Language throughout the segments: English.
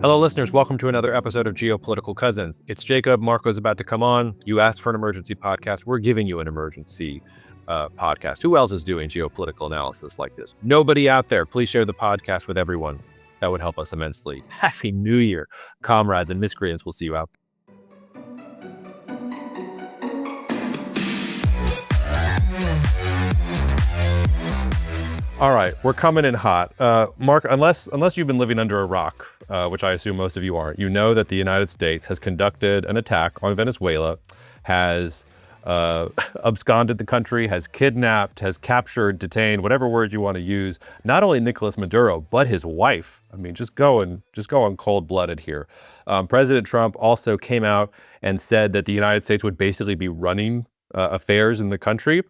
Hello, listeners. Welcome to another episode of Geopolitical Cousins. It's Jacob. Marko's about to come on. You asked for an emergency podcast. We're giving you an emergency podcast. Who else is doing geopolitical analysis like this? Nobody out there. Please share the podcast with everyone. That would help us immensely. Happy New Year, comrades and miscreants. We'll see you out. All right, we're coming in hot. Mark, unless you've been living under a rock, which I assume most of you aren't, you know that the United States has conducted an attack on Venezuela, has absconded the country, has kidnapped, has captured, detained, whatever word you want to use, not only Nicolás Maduro, but his wife. I mean, just going cold-blooded here. President Trump also came out and said that the United States would basically be running affairs in the country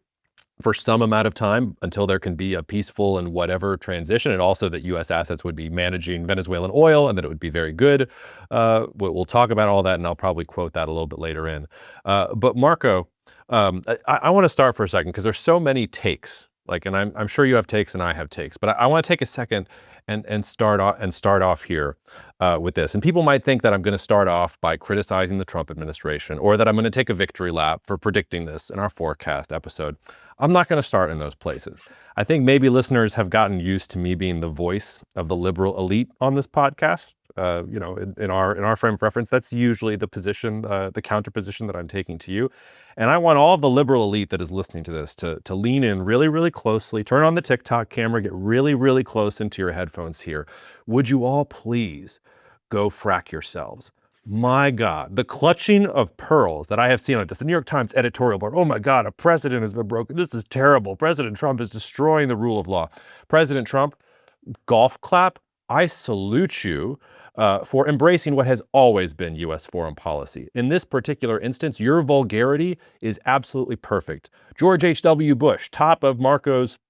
for some amount of time until there can be a peaceful and whatever transition, and also that U.S. assets would be managing Venezuelan oil and that it would be very good. We'll talk about all that, and I'll probably quote that a little bit later in. But Marko, I want to start for a second because there's so many takes. And I'm sure you have takes and I have takes, but I want to take a second and start off here with this. And people might think that I'm going to start off by criticizing the Trump administration, or that I'm going to take a victory lap for predicting this in our forecast episode. I'm not going to start in those places. I think maybe listeners have gotten used to me being the voice of the liberal elite on this podcast. In our frame of reference, that's usually the position, the counter position that I'm taking to you. And I want all of the liberal elite that is listening to this to lean in really, really closely, turn on the TikTok camera, get really, really close into your headphones here. Would you all please go frack yourselves? My God, the clutching of pearls that I have seen on just the New York Times editorial board. Oh my God, a precedent has been broken. This is terrible. President Trump is destroying the rule of law. President Trump, golf clap. I salute you for embracing what has always been U.S. foreign policy. In this particular instance, your vulgarity is absolutely perfect. George H.W. Bush, top of Marko's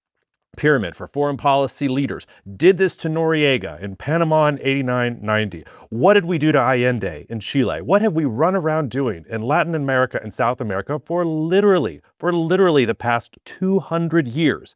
pyramid for foreign policy leaders, did this to Noriega in Panama in 89-90. What did we do to Allende in Chile? What have we run around doing in Latin America and South America for literally the past 200 years?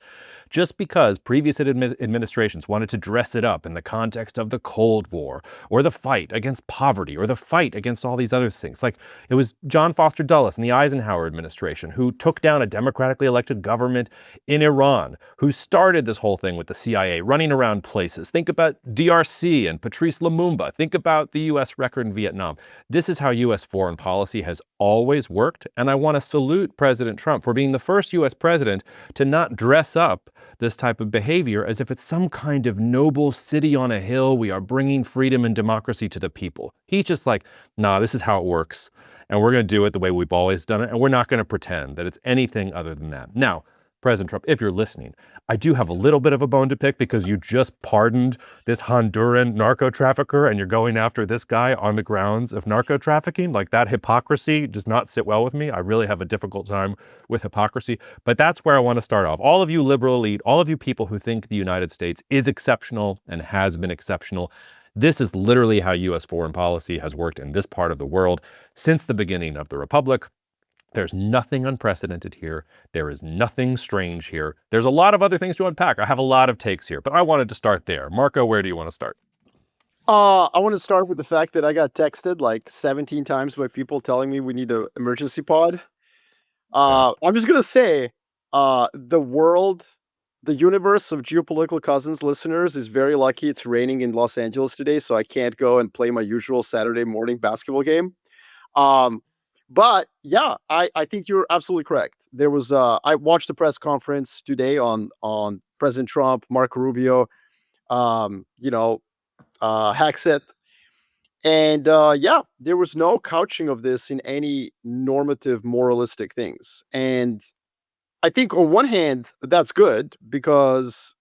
Just because previous administrations wanted to dress it up in the context of the Cold War, or the fight against poverty, or the fight against all these other things. Like, it was John Foster Dulles in the Eisenhower administration who took down a democratically elected government in Iran, who started this whole thing with the CIA running around places. Think about DRC and Patrice Lumumba. Think about the U.S. record in Vietnam. This is how U.S. foreign policy has always worked, and I want to salute President Trump for being the first U.S. president to not dress up this type of behavior as if it's some kind of noble city on a hill. We are bringing freedom and democracy to the people. He's just like, nah, this is how it works, and we're going to do it the way we've always done it, and we're not going to pretend that it's anything other than that. Now, President Trump, if you're listening, I do have a little bit of a bone to pick because you just pardoned this Honduran narco trafficker and you're going after this guy on the grounds of narco trafficking. Like, that hypocrisy does not sit well with me. I really have a difficult time with hypocrisy, but that's where I want to start off. All of you liberal elite, all of you people who think the United States is exceptional and has been exceptional, this is literally how U.S. foreign policy has worked in this part of the world since the beginning of the Republic. There's nothing unprecedented here. There is nothing strange here. There's a lot of other things to unpack. I have a lot of takes here, but I wanted to start there. Marko, where do you want to start? I want to start with the fact that I got texted like 17 times by people telling me we need an emergency pod. I'm just going to say the universe of Geopolitical Cousins listeners is very lucky it's raining in Los Angeles today, so I can't go and play my usual Saturday morning basketball game. But yeah, I think you're absolutely correct. There was I watched the press conference today on President Trump, Marco Rubio, Hackett, and yeah, there was no couching of this in any normative moralistic things. And I think on one hand that's good because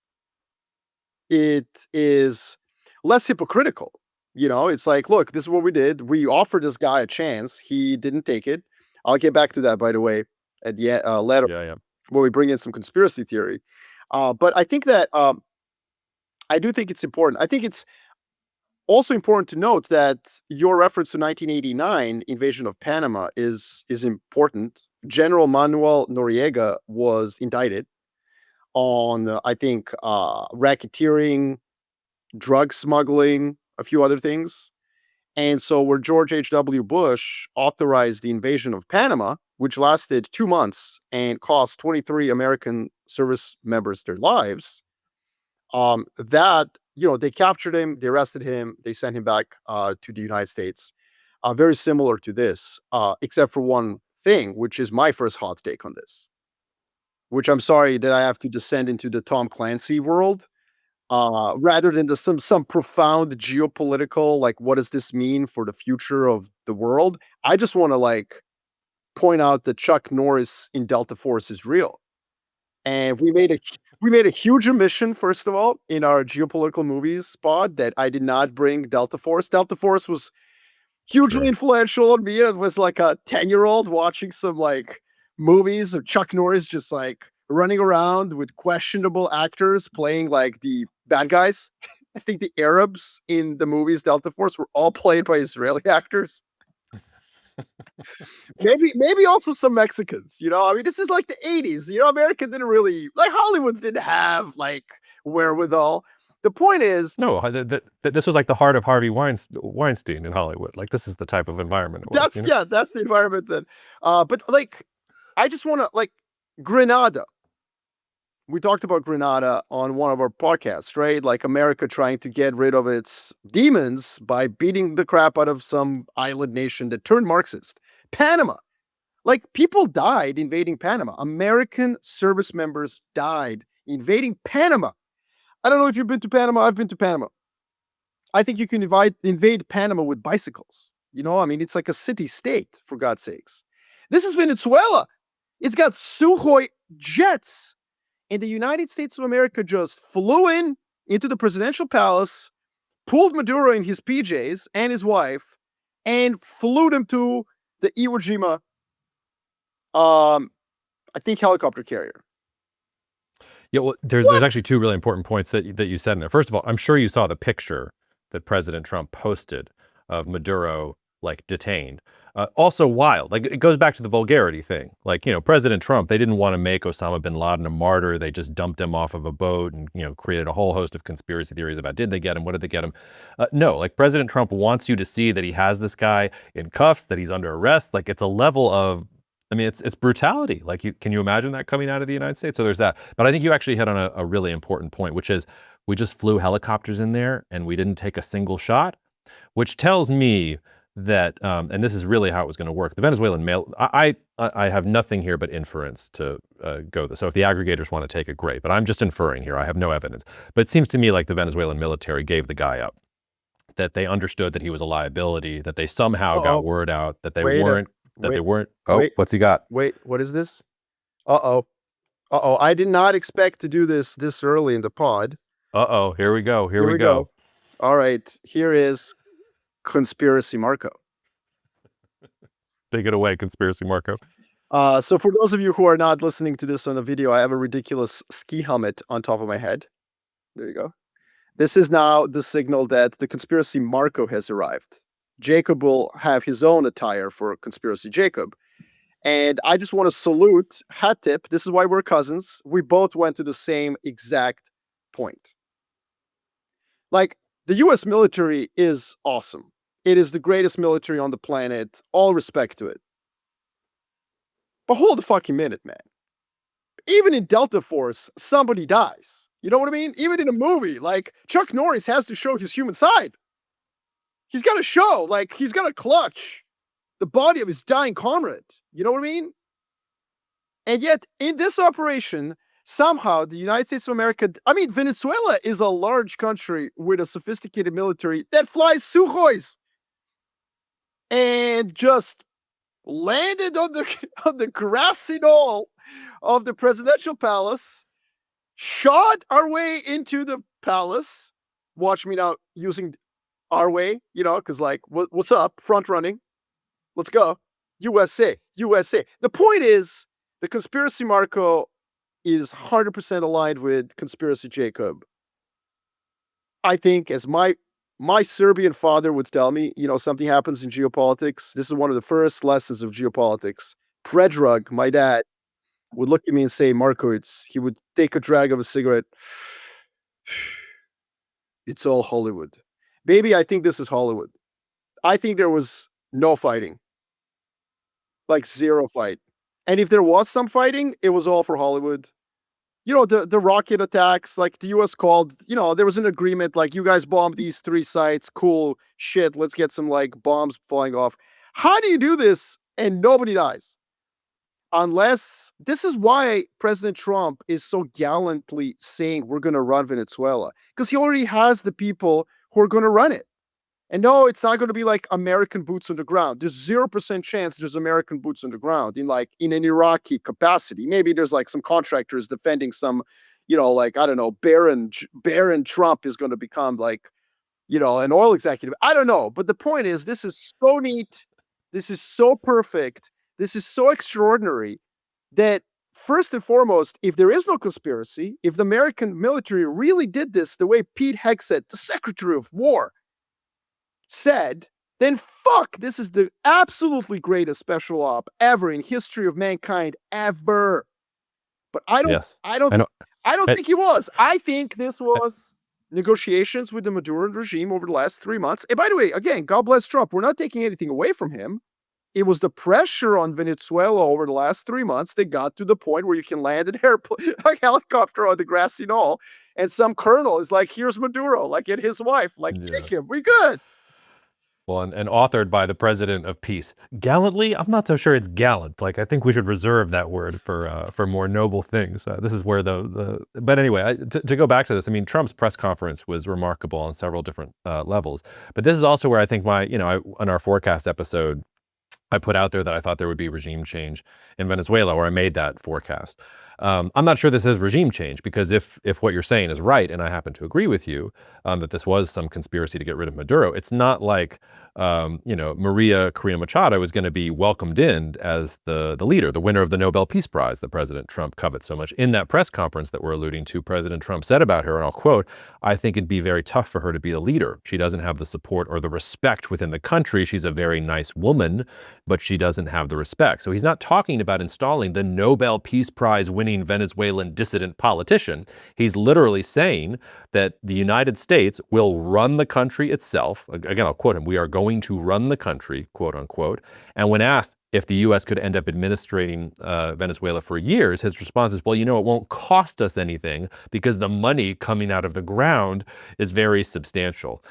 it is less hypocritical. It's like, look, this is what we did. We offered this guy a chance. He didn't take it. I'll get back to that, by the way, at the end, later, when we bring in some conspiracy theory. But I think that I do think it's important. I think it's also important to note that your reference to 1989 invasion of Panama is important. General Manuel Noriega was indicted on, I think, racketeering, drug smuggling, a few other things. And so, where George H.W. Bush authorized the invasion of Panama, which lasted 2 months and cost 23 American service members their lives, that, they captured him, they arrested him, they sent him back to the United States. Very similar to this, except for one thing, which is my first hot take on this, which I'm sorry that I have to descend into the Tom Clancy world, rather than some profound geopolitical, like, what does this mean for the future of the world? I just want to, like, point out that Chuck Norris in Delta Force is real, and we made a huge omission, first of all, in our geopolitical movies pod, that I did not bring Delta Force. Delta Force was hugely Sure. influential on me. It was like a 10-year-old watching some, like, movies of Chuck Norris just, like, running around with questionable actors playing, like, the bad guys. I think the Arabs in the movies Delta Force were all played by Israeli actors. Maybe also some Mexicans, I mean, this is like the 80s. America didn't really, like, Hollywood didn't have, like, wherewithal. The point is, No, this was like the heart of Harvey Weinstein in Hollywood. Like, this is the type of environment it was, that's, yeah, that's the environment that, but, like, I just want to, like, Grenada. We talked about Grenada on one of our podcasts, right? Like, America trying to get rid of its demons by beating the crap out of some island nation that turned Marxist. Panama. Like, people died invading Panama. American service members died invading Panama. I don't know if you've been to Panama. I've been to Panama. I think you can invade Panama with bicycles. I mean, it's like a city state, for God's sakes. This is Venezuela. It's got Sukhoi jets. And the United States of America just flew into the presidential palace, pulled Maduro in his PJs and his wife, and flew them to the Iwo Jima, I think, helicopter carrier. Yeah, well, there's actually two really important points that you said in there. First of all, I'm sure you saw the picture that President Trump posted of Maduro, like, detained. Also wild. Like, it goes back to the vulgarity thing. Like, President Trump, they didn't want to make Osama bin Laden a martyr. They just dumped him off of a boat and, created a whole host of conspiracy theories about, did they get him? What did they get him? No, like, President Trump wants you to see that he has this guy in cuffs, that he's under arrest. Like, it's a level of, I mean, it's brutality. Like, can you imagine that coming out of the United States? So there's that. But I think you actually hit on a really important point, which is we just flew helicopters in there and we didn't take a single shot, which tells me that, and this is really how it was going to work. The Venezuelan mail, I have nothing here but inference to go this. So if the aggregators want to take it, great. But I'm just inferring here. I have no evidence. But it seems to me like the Venezuelan military gave the guy up, that they understood that he was a liability, that they somehow got word out that they weren't. Oh, wait, what's he got? Wait, what is this? Uh-oh. Uh-oh. I did not expect to do this early in the pod. Uh-oh. Here we go. Here we go. All right. Here is Conspiracy Marko. Take it away, Conspiracy Marko. So for those of you who are not listening to this on a video, I have a ridiculous ski helmet on top of my head. There you go. This is now the signal that the Conspiracy Marko has arrived. Jacob will have his own attire for Conspiracy Jacob. And I just want to salute, hat tip. This is why we're cousins. We both went to the same exact point. Like, the US military is awesome. It is the greatest military on the planet. All respect to it. But hold the fucking minute, man. Even in Delta Force, somebody dies. You know what I mean? Even in a movie, like, Chuck Norris has to show his human side. He's got to show, like, he's got to clutch the body of his dying comrade. You know what I mean? And yet, in this operation, somehow the United States of America, I mean, Venezuela is a large country with a sophisticated military that flies Sukhois, and just landed on the grassy knoll of the presidential palace, shot our way into the palace. Watch me now using our way, because, like, what's up? Front running. Let's go. USA. The point is, the Conspiracy Marko is 100% aligned with Conspiracy Jacob. I think, as my Serbian father would tell me, something happens in geopolitics. This is one of the first lessons of geopolitics. Predrag, my dad, would look at me and say, Marko, he would take a drag of a cigarette. It's all Hollywood. Baby, I think this is Hollywood. I think there was no fighting, like zero fight. And if there was some fighting, it was all for Hollywood. The rocket attacks, like the US called, there was an agreement, like, you guys bombed these three sites, cool shit, let's get some like bombs flying off. How do you do this and nobody dies? Unless this is why President Trump is so gallantly saying we're going to run Venezuela, because he already has the people who are going to run it. And no, it's not going to be like American boots on the ground. There's 0% chance there's American boots on the ground in an Iraqi capacity. Maybe there's like some contractors defending some, like, I don't know, Baron Trump is going to become like, an oil executive. I don't know. But the point is, this is so neat. This is so perfect. This is so extraordinary that, first and foremost, if there is no conspiracy, if the American military really did this the way Pete Hegseth, the Secretary of War, said, then fuck, this is the absolutely greatest special op ever in history of mankind ever. But I don't Yes, I know. think it was. I think this was negotiations with the Maduro regime over the last 3 months. And by the way, again, God bless Trump. We're not taking anything away from him. It was the pressure on Venezuela over the last 3 months that got to the point where you can land a helicopter on the grassy knoll, and some colonel is like, here's Maduro, like, and his wife, like, Yeah. take him, we good. Well, and authored by the president of peace. Gallantly, I'm not so sure it's gallant. Like, I think we should reserve that word for more noble things. This is where but anyway, to go back to this, I mean, Trump's press conference was remarkable on several different levels. But this is also where I think on our forecast episode, I put out there that I thought there would be regime change in Venezuela, or I made that forecast. I'm not sure this is regime change, because if what you're saying is right, and I happen to agree with you, that this was some conspiracy to get rid of Maduro, it's not like Maria Corina Machado is going to be welcomed in as the leader, the winner of the Nobel Peace Prize that President Trump covets so much. In that press conference that we're alluding to, President Trump said about her, and I'll quote, "I think it'd be very tough for her to be the leader. She doesn't have the support or the respect within the country. She's a very nice woman, but she doesn't have the respect." So he's not talking about installing the Nobel Peace Prize winning Venezuelan dissident politician. He's literally saying that the United States will run the country itself. Again, I'll quote him, "We are going to run the country," quote unquote. And when asked if the U.S. could end up administrating Venezuela for years, his response is, well, it won't cost us anything because the money coming out of the ground is very substantial.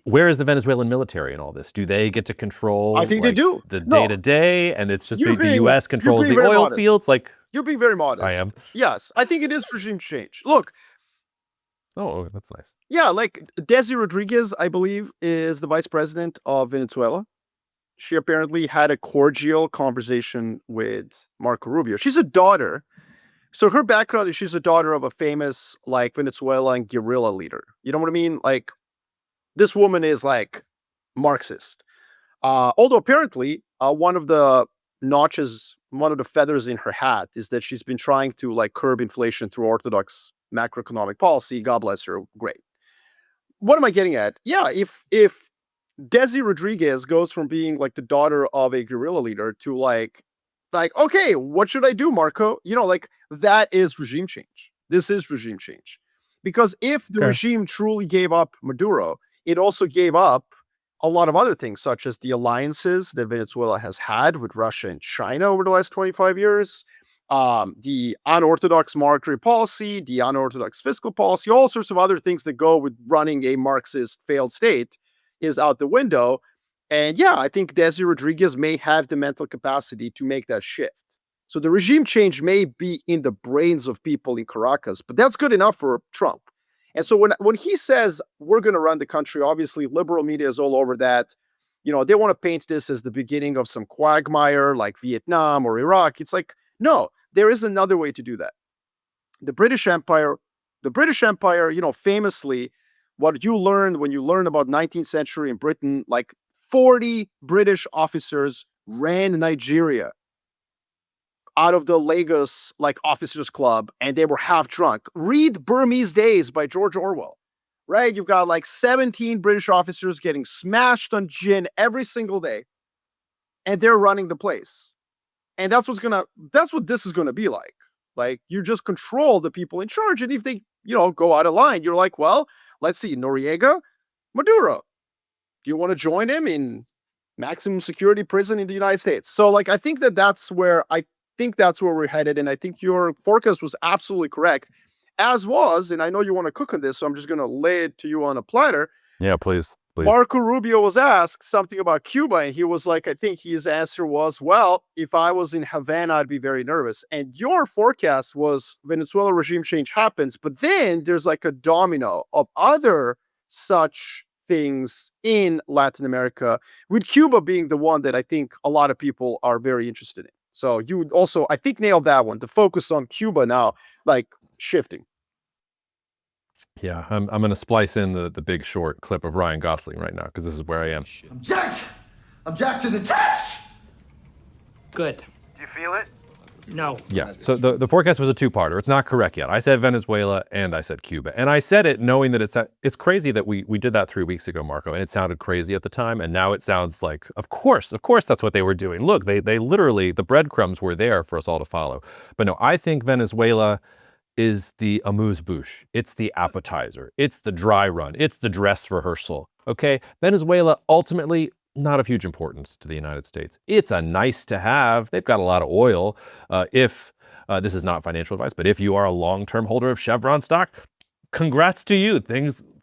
Where is the Venezuelan military in all this? Do they get to control, I think they do. the day-to-day, and it's just the being- U.S. controls being the very oil modest. fields? Like, You're being very modest. I am. Yes, I think it is regime change. Look, Oh, that's nice. yeah, like Desi Rodriguez, I believe, is the vice president of Venezuela. She apparently had a cordial conversation with Marco Rubio. She's a daughter. So her background is she's a daughter of a famous, like, Venezuelan guerrilla leader. You know what I mean? Like, this woman is like Marxist. Although apparently one of the feathers in her hat is that she's been trying to like curb inflation through orthodox macroeconomic policy. God bless her. Great. What am I getting at? Yeah, if Desi Rodriguez goes from being like the daughter of a guerrilla leader to like, okay, what should I do, Marco? Like, that is regime change. This is regime change. Because if the regime truly gave up Maduro, it also gave up a lot of other things, such as the alliances that Venezuela has had with Russia and China over the last 25 years, the unorthodox monetary policy, the unorthodox fiscal policy, all sorts of other things that go with running a Marxist failed state is out the window. And yeah, I think Desi Rodriguez may have the mental capacity to make that shift. So the regime change may be in the brains of people in Caracas, but that's good enough for Trump. And so when he says we're going to run the country, obviously liberal media is all over that. They want to paint this as the beginning of some quagmire like Vietnam or Iraq. It's like, no, there is another way to do that. The British Empire, famously, what you learned when you learn about 19th century in Britain, like 40 British officers ran Nigeria out of the Lagos like officers club, and they were half drunk. Read Burmese Days by George Orwell, right? You've got like 17 British officers getting smashed on gin every single day, and they're running the place. And that's what this is gonna be like. Like, you just control the people in charge, and if they, go out of line, you're like, well, Let's see, Noriega, Maduro. Do you want to join him in maximum security prison in the United States? So, like, I think that's where we're headed, and I think your forecast was absolutely correct. As was, and I know you want to cook on this, so I'm just going to lay it to you on a platter. Yeah, please. Marco Rubio was asked something about Cuba, and he was like, I think his answer was, well, if I was in Havana, I'd be very nervous. And your forecast was Venezuela regime change happens, but then there's like a domino of other such things in Latin America, with Cuba being the one that I think a lot of people are very interested in. So you would also, I think, nailed that one. The focus on Cuba now, like, shifting. Yeah, I'm going to splice in the Big Short clip of Ryan Gosling right now because this is where I am. I'm jacked! I'm jacked to the tits! Good. Do you feel it? No. Yeah, so the forecast was a two-parter. It's not correct yet. I said Venezuela and I said Cuba. And I said it knowing that it's crazy that we did that 3 weeks ago, Marco, and it sounded crazy at the time. And now it sounds like, of course that's what they were doing. Look, they literally, the breadcrumbs were there for us all to follow. But no, I think Venezuela is the amuse-bouche. It's the appetizer. It's the dry run. It's the dress rehearsal, okay? Venezuela, ultimately, not of huge importance to the United States. It's a nice to have. They've got a lot of oil. If this is not financial advice, but if you are a long-term holder of Chevron stock, congrats to you.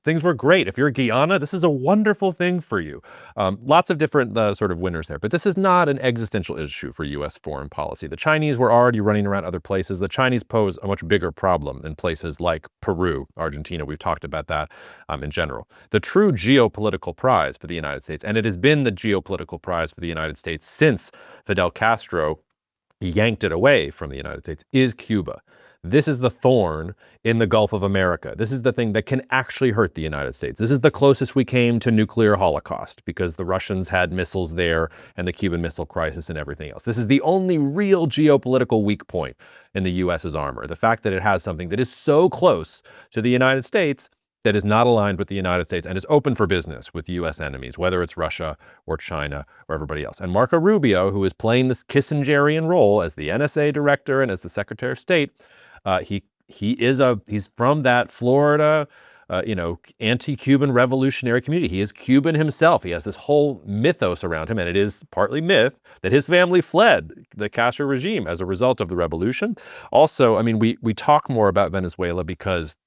Things were great. If you're Guyana, this is a wonderful thing for you. Lots of different sort of winners there, but this is not an existential issue for U.S. foreign policy. The Chinese were already running around other places. The Chinese pose a much bigger problem in places like Peru, Argentina. We've talked about that in general. The true geopolitical prize for the United States, and it has been the geopolitical prize for the United States since Fidel Castro yanked it away from the United States, is Cuba. This is the thorn in the Gulf of America. This is the thing that can actually hurt the United States. This is the closest we came to nuclear holocaust because the Russians had missiles there and the Cuban Missile Crisis and everything else. This is the only real geopolitical weak point in the U.S.'s armor. The fact that it has something that is so close to the United States that is not aligned with the United States and is open for business with U.S. enemies, whether it's Russia or China or everybody else. And Marco Rubio, who is playing this Kissingerian role as the NSA director and as the Secretary of State, he's from that Florida, anti-Cuban revolutionary community. He is Cuban himself. He has this whole mythos around him, and it is partly myth that his family fled the Castro regime as a result of the revolution. Also, I mean, we talk more about Venezuela because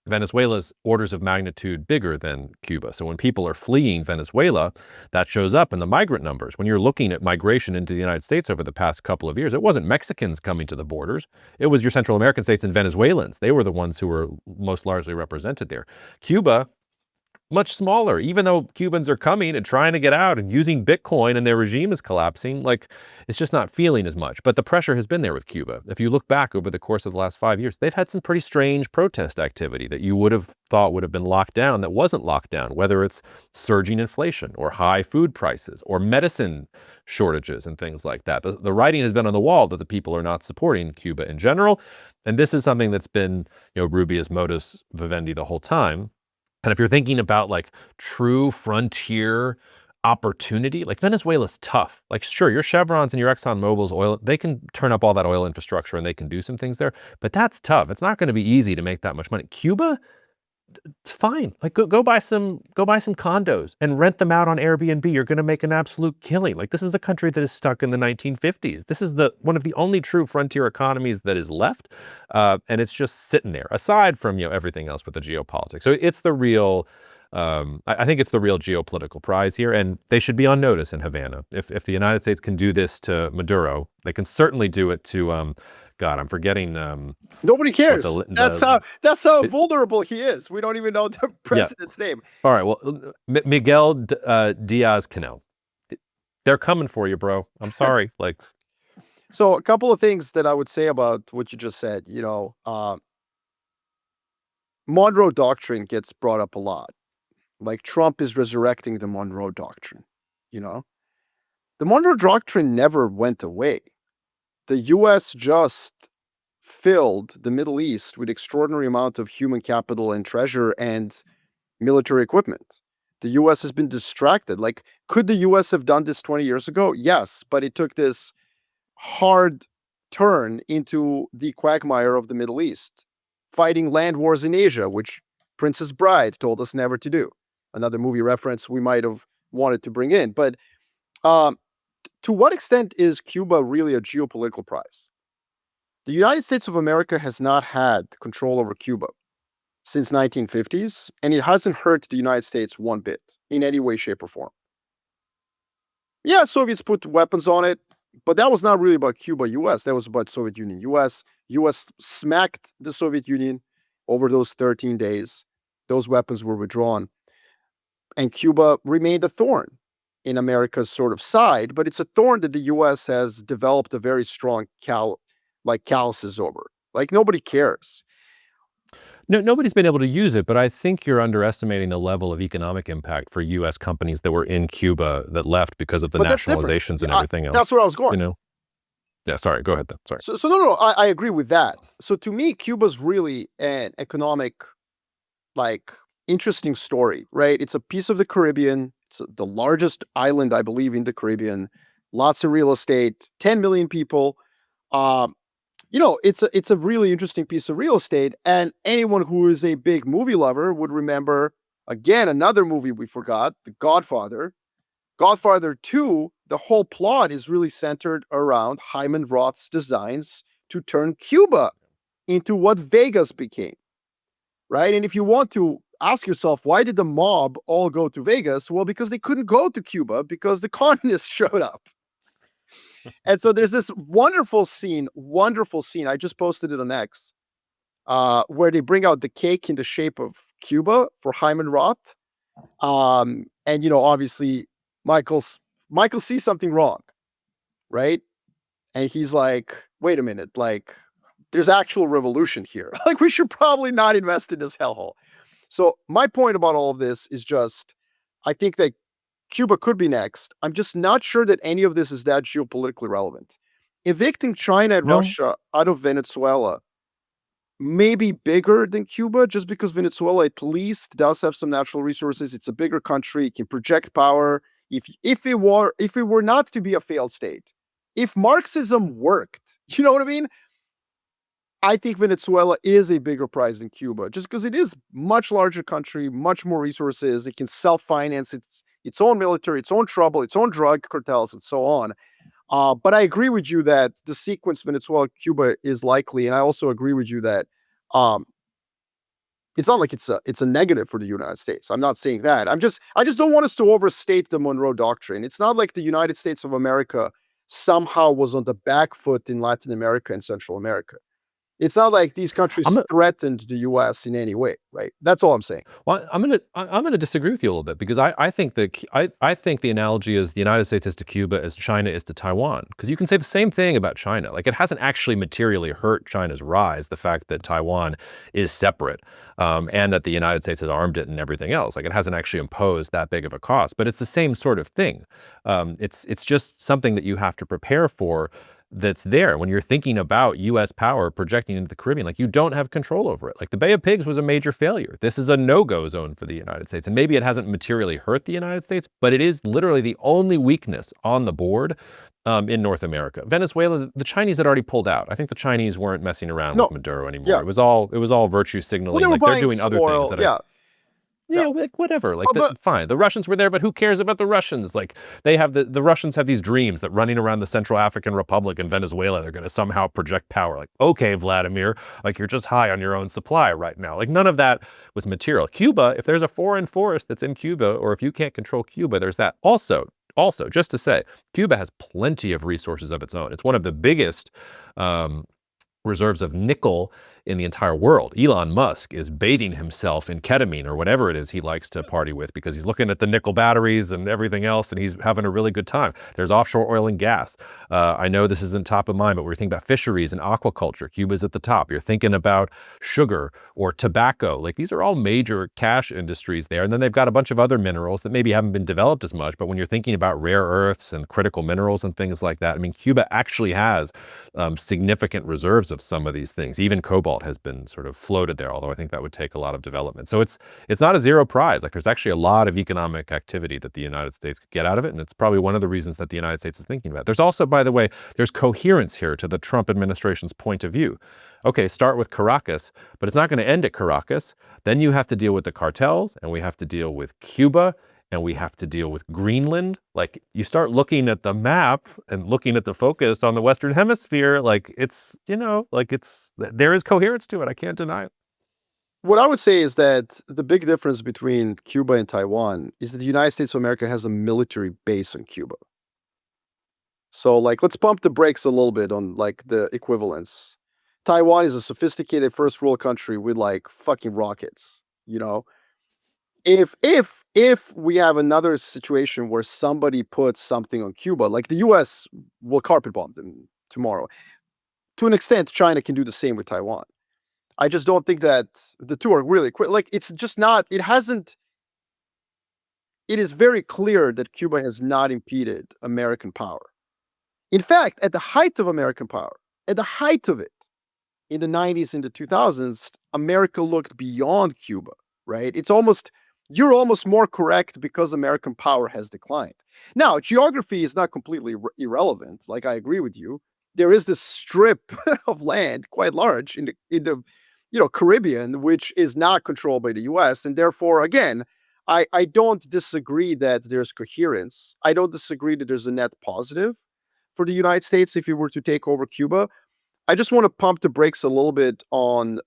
Venezuela's orders of magnitude bigger than Cuba. So when people are fleeing Venezuela, that shows up in the migrant numbers. When you're looking at migration into the United States over the past couple of years, it wasn't Mexicans coming to the borders. It was your Central American states and Venezuelans. They were the ones who were most largely represented there. Cuba, much smaller, even though Cubans are coming and trying to get out and using Bitcoin and their regime is collapsing, like, it's just not feeling as much. But the pressure has been there with Cuba. If you look back over the course of the last 5 years, they've had some pretty strange protest activity that you would have thought would have been locked down that wasn't locked down, whether it's surging inflation or high food prices or medicine shortages and things like that. The writing has been on the wall that the people are not supporting Cuba in general. And this is something that's been, Rubio's modus vivendi the whole time. And if you're thinking about like true frontier opportunity, like Venezuela's tough. Like, sure, your Chevrons and your ExxonMobil's oil, they can turn up all that oil infrastructure and they can do some things there, but that's tough. It's not going to be easy to make that much money. Cuba, it's fine. Like, go buy some condos and rent them out on Airbnb. You're going to make an absolute killing. Like, this is a country that is stuck in the 1950s. This is one of the only true frontier economies that is left, and it's just sitting there. Aside from everything else with the geopolitics, so it's the real. I think it's the real geopolitical prize here, and they should be on notice in Havana. If the United States can do this to Maduro, they can certainly do it to. God, I'm forgetting. Nobody cares. That's how vulnerable he is. We don't even know the president's name. All right. Well, Miguel Diaz-Canel. They're coming for you, bro. I'm sorry. So a couple of things that I would say about what you just said. Monroe Doctrine gets brought up a lot. Like, Trump is resurrecting the Monroe Doctrine. The Monroe Doctrine never went away. The U.S. just filled the Middle East with extraordinary amount of human capital and treasure and military equipment. The U.S. has been distracted. Like, could the U.S. have done this 20 years ago? Yes, but it took this hard turn into the quagmire of the Middle East, fighting land wars in Asia, which Princess Bride told us never to do. Another movie reference we might have wanted to bring in. But to what extent is Cuba really a geopolitical prize? The United States of America has not had control over Cuba since 1950s, and it hasn't hurt the United States one bit in any way, shape, or form. Yeah, Soviets put weapons on it, but that was not really about Cuba, US. That was about Soviet Union, US. US smacked the Soviet Union over those 13 days. Those weapons were withdrawn. And Cuba remained a thorn in America's sort of side, but it's a thorn that the US has developed a very strong calluses over. Like nobody cares. No, nobody's been able to use it, but I think you're underestimating the level of economic impact for U.S. companies that were in Cuba that left because of the nationalizations and everything else. That's where I was going. Yeah, sorry, go ahead then. Sorry. So no, I agree with that. So to me, Cuba's really an economic, interesting story, right? It's a piece of the Caribbean. It's the largest island, I believe, in the Caribbean. Lots of real estate, 10 million people. It's a really interesting piece of real estate. And anyone who is a big movie lover would remember, again, another movie we forgot, The Godfather. Godfather 2, the whole plot is really centered around Hyman Roth's designs to turn Cuba into what Vegas became, right? And if you want to ask yourself, why did the mob all go to Vegas? Well, because they couldn't go to Cuba because the communists showed up. And so there's this wonderful scene. I just posted it on X, where they bring out the cake in the shape of Cuba for Hyman Roth. And, obviously Michael sees something wrong, right? And he's like, wait a minute, there's actual revolution here. We should probably not invest in this hellhole. So my point about all of this is just, I think that Cuba could be next. I'm just not sure that any of this is that geopolitically relevant. Evicting China and Russia out of Venezuela may be bigger than Cuba, just because Venezuela at least does have some natural resources. It's a bigger country. It can project power. If it were not to be a failed state, if Marxism worked, you know what I mean? I think Venezuela is a bigger prize than Cuba, just because it is much larger country, much more resources. It can self-finance its own military, its own trouble, its own drug cartels, and so on. But I agree with you that the sequence Venezuela-Cuba is likely, and I also agree with you that it's not like it's a negative for the United States. I'm not saying that. I just don't want us to overstate the Monroe Doctrine. It's not like the United States of America somehow was on the back foot in Latin America and Central America. It's not like these countries threatened the U.S. in any way, right? That's all I'm saying. Well, I'm gonna disagree with you a little bit, because I think the analogy is the United States is to Cuba as China is to Taiwan, because you can say the same thing about China. It hasn't actually materially hurt China's rise, the fact that Taiwan is separate, and that the United States has armed it and everything else. It hasn't actually imposed that big of a cost, but it's the same sort of thing. It's just something that you have to prepare for. That's there when you're thinking about U.S. power projecting into the Caribbean. You don't have control over it. The Bay of Pigs was a major failure. This is a no-go zone for the United States. And maybe it hasn't materially hurt the United States, but it is literally the only weakness on the board in North America. Venezuela, the Chinese had already pulled out. I think the Chinese weren't messing around with Maduro anymore. Yeah. It was all virtue signaling. They're doing other things that Yeah, whatever. Fine. The Russians were there, but who cares about the Russians? They have the Russians have these dreams that running around the Central African Republic and Venezuela, they're going to somehow project power. Okay, Vladimir, you're just high on your own supply right now. None of that was material. Cuba, if there's a foreign force that's in Cuba, or if you can't control Cuba, there's that. Also, just to say, Cuba has plenty of resources of its own. It's one of the biggest reserves of nickel in the entire world. Elon Musk is baiting himself in ketamine or whatever it is he likes to party with, because he's looking at the nickel batteries and everything else, and he's having a really good time. There's offshore oil and gas. I know this isn't top of mind, but we're thinking about fisheries and aquaculture. Cuba's at the top. You're thinking about sugar or tobacco. These are all major cash industries there. And then they've got a bunch of other minerals that maybe haven't been developed as much, but when you're thinking about rare earths and critical minerals and things like that, Cuba actually has significant reserves of some of these things. Even cobalt has been sort of floated there, although I think that would take a lot of development. So it's not a zero prize. There's actually a lot of economic activity that the United States could get out of it, and it's probably one of the reasons that the United States is thinking about it. There's also, by the way, there's coherence here to the Trump administration's point of view. okay, start with Caracas, but it's not going to end at Caracas. Then you have to deal with the cartels, and we have to deal with Cuba, and we have to deal with Greenland. Like, you start looking at the map and looking at the focus on the Western Hemisphere, like, it's, there is coherence to it. I can't deny it. What I would say is that the big difference between Cuba and Taiwan is that the United States of America has a military base on Cuba. So, like, let's pump the brakes a little bit on, like, the equivalence. Taiwan is a sophisticated first world country with, like, fucking rockets, you know? If we have another situation where somebody puts something on Cuba, like the US will carpet bomb them tomorrow. To an extent, China can do the same with Taiwan. I just don't think that the two are really quick. Like, it's just not, it is very clear that Cuba has not impeded American power. In fact, at the height of American power, at the height of it, in the 90s and the 2000s, America looked beyond Cuba, right? You're almost more correct because American power has declined. Now, geography is not completely irrelevant. Like, I agree with you. There is this strip of land, quite large, in the Caribbean, which is not controlled by the US. And therefore, again, I don't disagree that there's coherence. I don't disagree that there's a net positive for the United States if you were to take over Cuba. I just want to pump the brakes a little bit on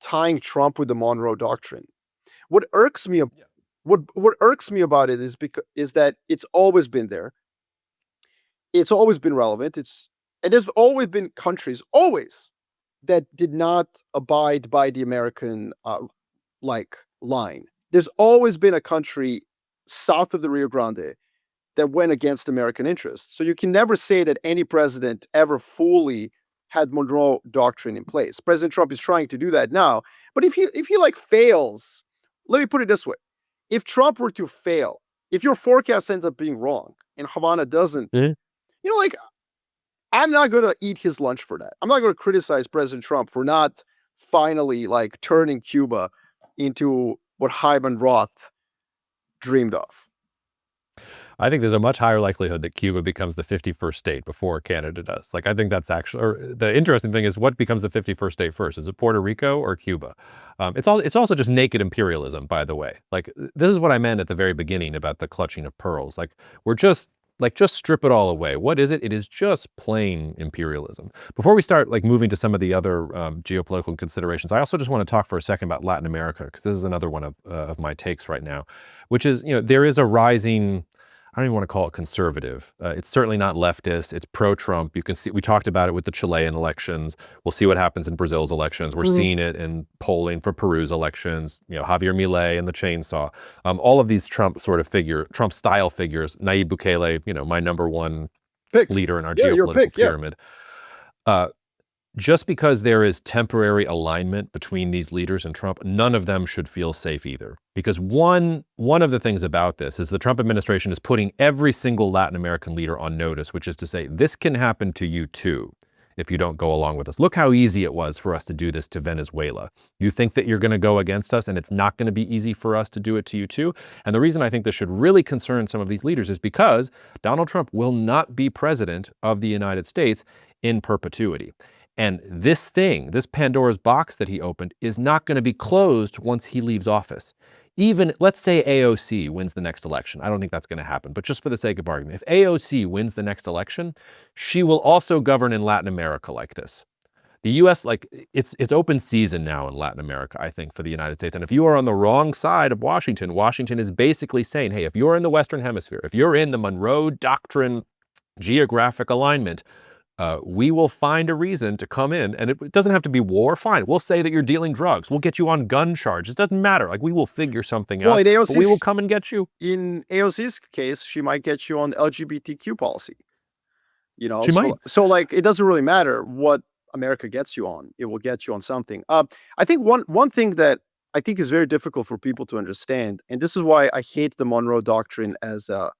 tying Trump with the Monroe Doctrine. What irks me, what irks me about it is that it's always been there. It's always been relevant. And there's always been countries, always, that did not abide by the American line. There's always been a country south of the Rio Grande that went against American interests. So you can never say that any president ever fully had Monroe Doctrine in place. President Trump is trying to do that now. But if he fails, let me put it this way. If Trump were to fail, if your forecast ends up being wrong and Havana doesn't, I'm not going to eat his lunch for that. I'm not going to criticize President Trump for not finally turning Cuba into what Hyman Roth dreamed of. I think there's a much higher likelihood that Cuba becomes the 51st state before Canada does. Like, I think that's actually, or the interesting thing is, what becomes the 51st state first? Is it Puerto Rico or Cuba? It's also just naked imperialism, by the way. Like, this is what I meant at the very beginning about the clutching of pearls. Like, just strip it all away. What is it? It is just plain imperialism. Before we start moving to some of the other geopolitical considerations, I also just want to talk for a second about Latin America, because this is another one of my takes right now, which is, there is a rising, I don't even want to call it conservative. It's certainly not leftist. It's pro-Trump. You can see, we talked about it with the Chilean elections. We'll see what happens in Brazil's elections. We're seeing it in polling for Peru's elections. Javier Milei and the chainsaw. All of these Trump style figures. Nayib Bukele, my number one leader in our geopolitical pyramid. Just because there is temporary alignment between these leaders and Trump, none of them should feel safe either. Because one of the things about this is the Trump administration is putting every single Latin American leader on notice, which is to say, this can happen to you too if you don't go along with us. Look how easy it was for us to do this to Venezuela. You think that you're going to go against us and it's not going to be easy for us to do it to you too? And the reason I think this should really concern some of these leaders is because Donald Trump will not be president of the United States in perpetuity. And this Pandora's box that he opened, is not going to be closed once he leaves office. Even, let's say AOC wins the next election. I don't think that's going to happen, but just for the sake of argument, if AOC wins the next election, she will also govern in Latin America like this. The U.S., it's open season now in Latin America, I think, for the United States. And if you are on the wrong side of Washington, Washington is basically saying, hey, if you're in the Western Hemisphere, if you're in the Monroe Doctrine geographic alignment, we will find a reason to come in, and it doesn't have to be war. Fine, we'll say that you're dealing drugs. We'll get you on gun charges. It doesn't matter. We will figure something out. But we will come and get you. In AOC's case, she might get you on LGBTQ policy. She might. So it doesn't really matter what America gets you on. It will get you on something. I think one thing that I think is very difficult for people to understand, and this is why I hate the Monroe Doctrine as a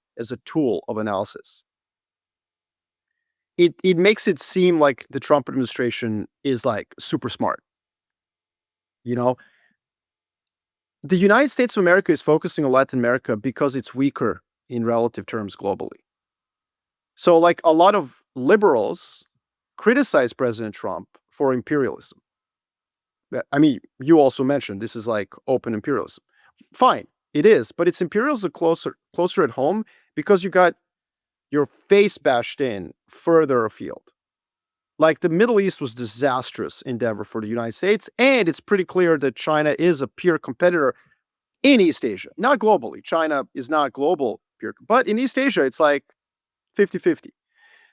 tool of analysis. It makes it seem like the Trump administration is super smart. The United States of America is focusing on Latin America because it's weaker in relative terms globally. So a lot of liberals criticize President Trump for imperialism. I mean, you also mentioned this is like open imperialism. Fine, it is, but it's imperialism closer at home because you got your face bashed in further afield. Like the Middle East was disastrous endeavor for the United States, and it's pretty clear that China is a peer competitor in East Asia, not globally. China is not global peer, but in East Asia, it's like 50-50.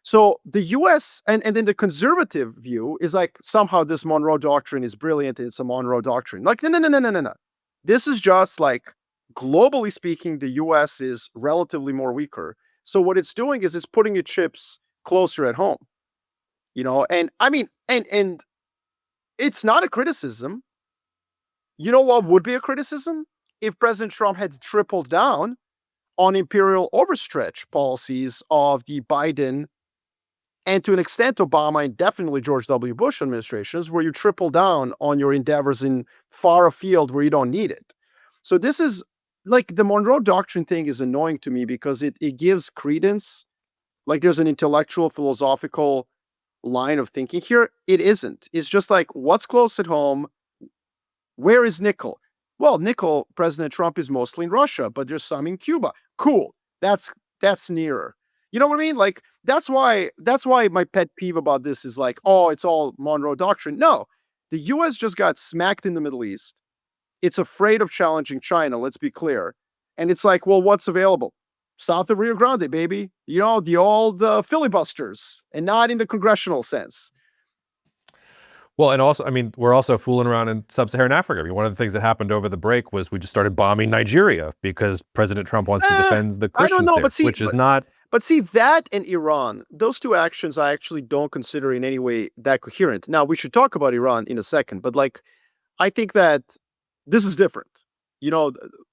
So the US and then the conservative view is like somehow this Monroe Doctrine is brilliant and it's a Monroe Doctrine. Like, no. This is just like globally speaking, the US is relatively more weaker. So what it's doing is it's putting its chips closer at home. And I mean, and it's not a criticism. You know what would be a criticism? If President Trump had tripled down on imperial overstretch policies of the Biden and to an extent Obama and definitely George W. Bush administrations, where you triple down on your endeavors in far afield where you don't need it. So this is like the Monroe Doctrine thing is annoying to me because it gives credence. Like there's an intellectual, philosophical line of thinking here. It isn't. It's just like, what's close at home? Where is nickel? Well, nickel, President Trump is mostly in Russia, but there's some in Cuba. Cool. That's nearer. You know what I mean? Like that's why my pet peeve about this is like, oh, it's all Monroe Doctrine. No, the US just got smacked in the Middle East. It's afraid of challenging China, let's be clear. And it's like, well, what's available? South of Rio Grande, baby. The old filibusters, and not in the congressional sense. Well, and also, I mean, we're also fooling around in sub-Saharan Africa. I mean, one of the things that happened over the break was we just started bombing Nigeria because President Trump wants to defend the Christians there, which is not... But see, that and Iran, those two actions I actually don't consider in any way that coherent. Now, we should talk about Iran in a second, but like, I think that this is different.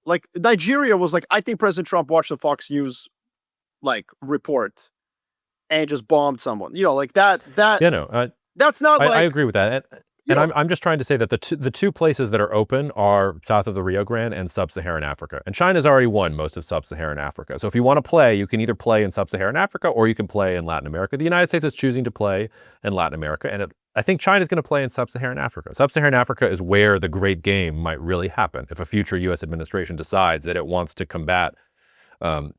Like Nigeria was like, I think President Trump watched the Fox News like report and just bombed someone. Like that. Yeah, no, that's not I agree with that. And I'm just trying to say that the two places that are open are south of the Rio Grande and sub-Saharan Africa. And China's already won most of sub-Saharan Africa. So if you want to play, you can either play in sub-Saharan Africa or you can play in Latin America. The United States is choosing to play in Latin America. And I think China's going to play in sub-Saharan Africa. Sub-Saharan Africa is where the great game might really happen if a future U.S. administration decides that it wants to combat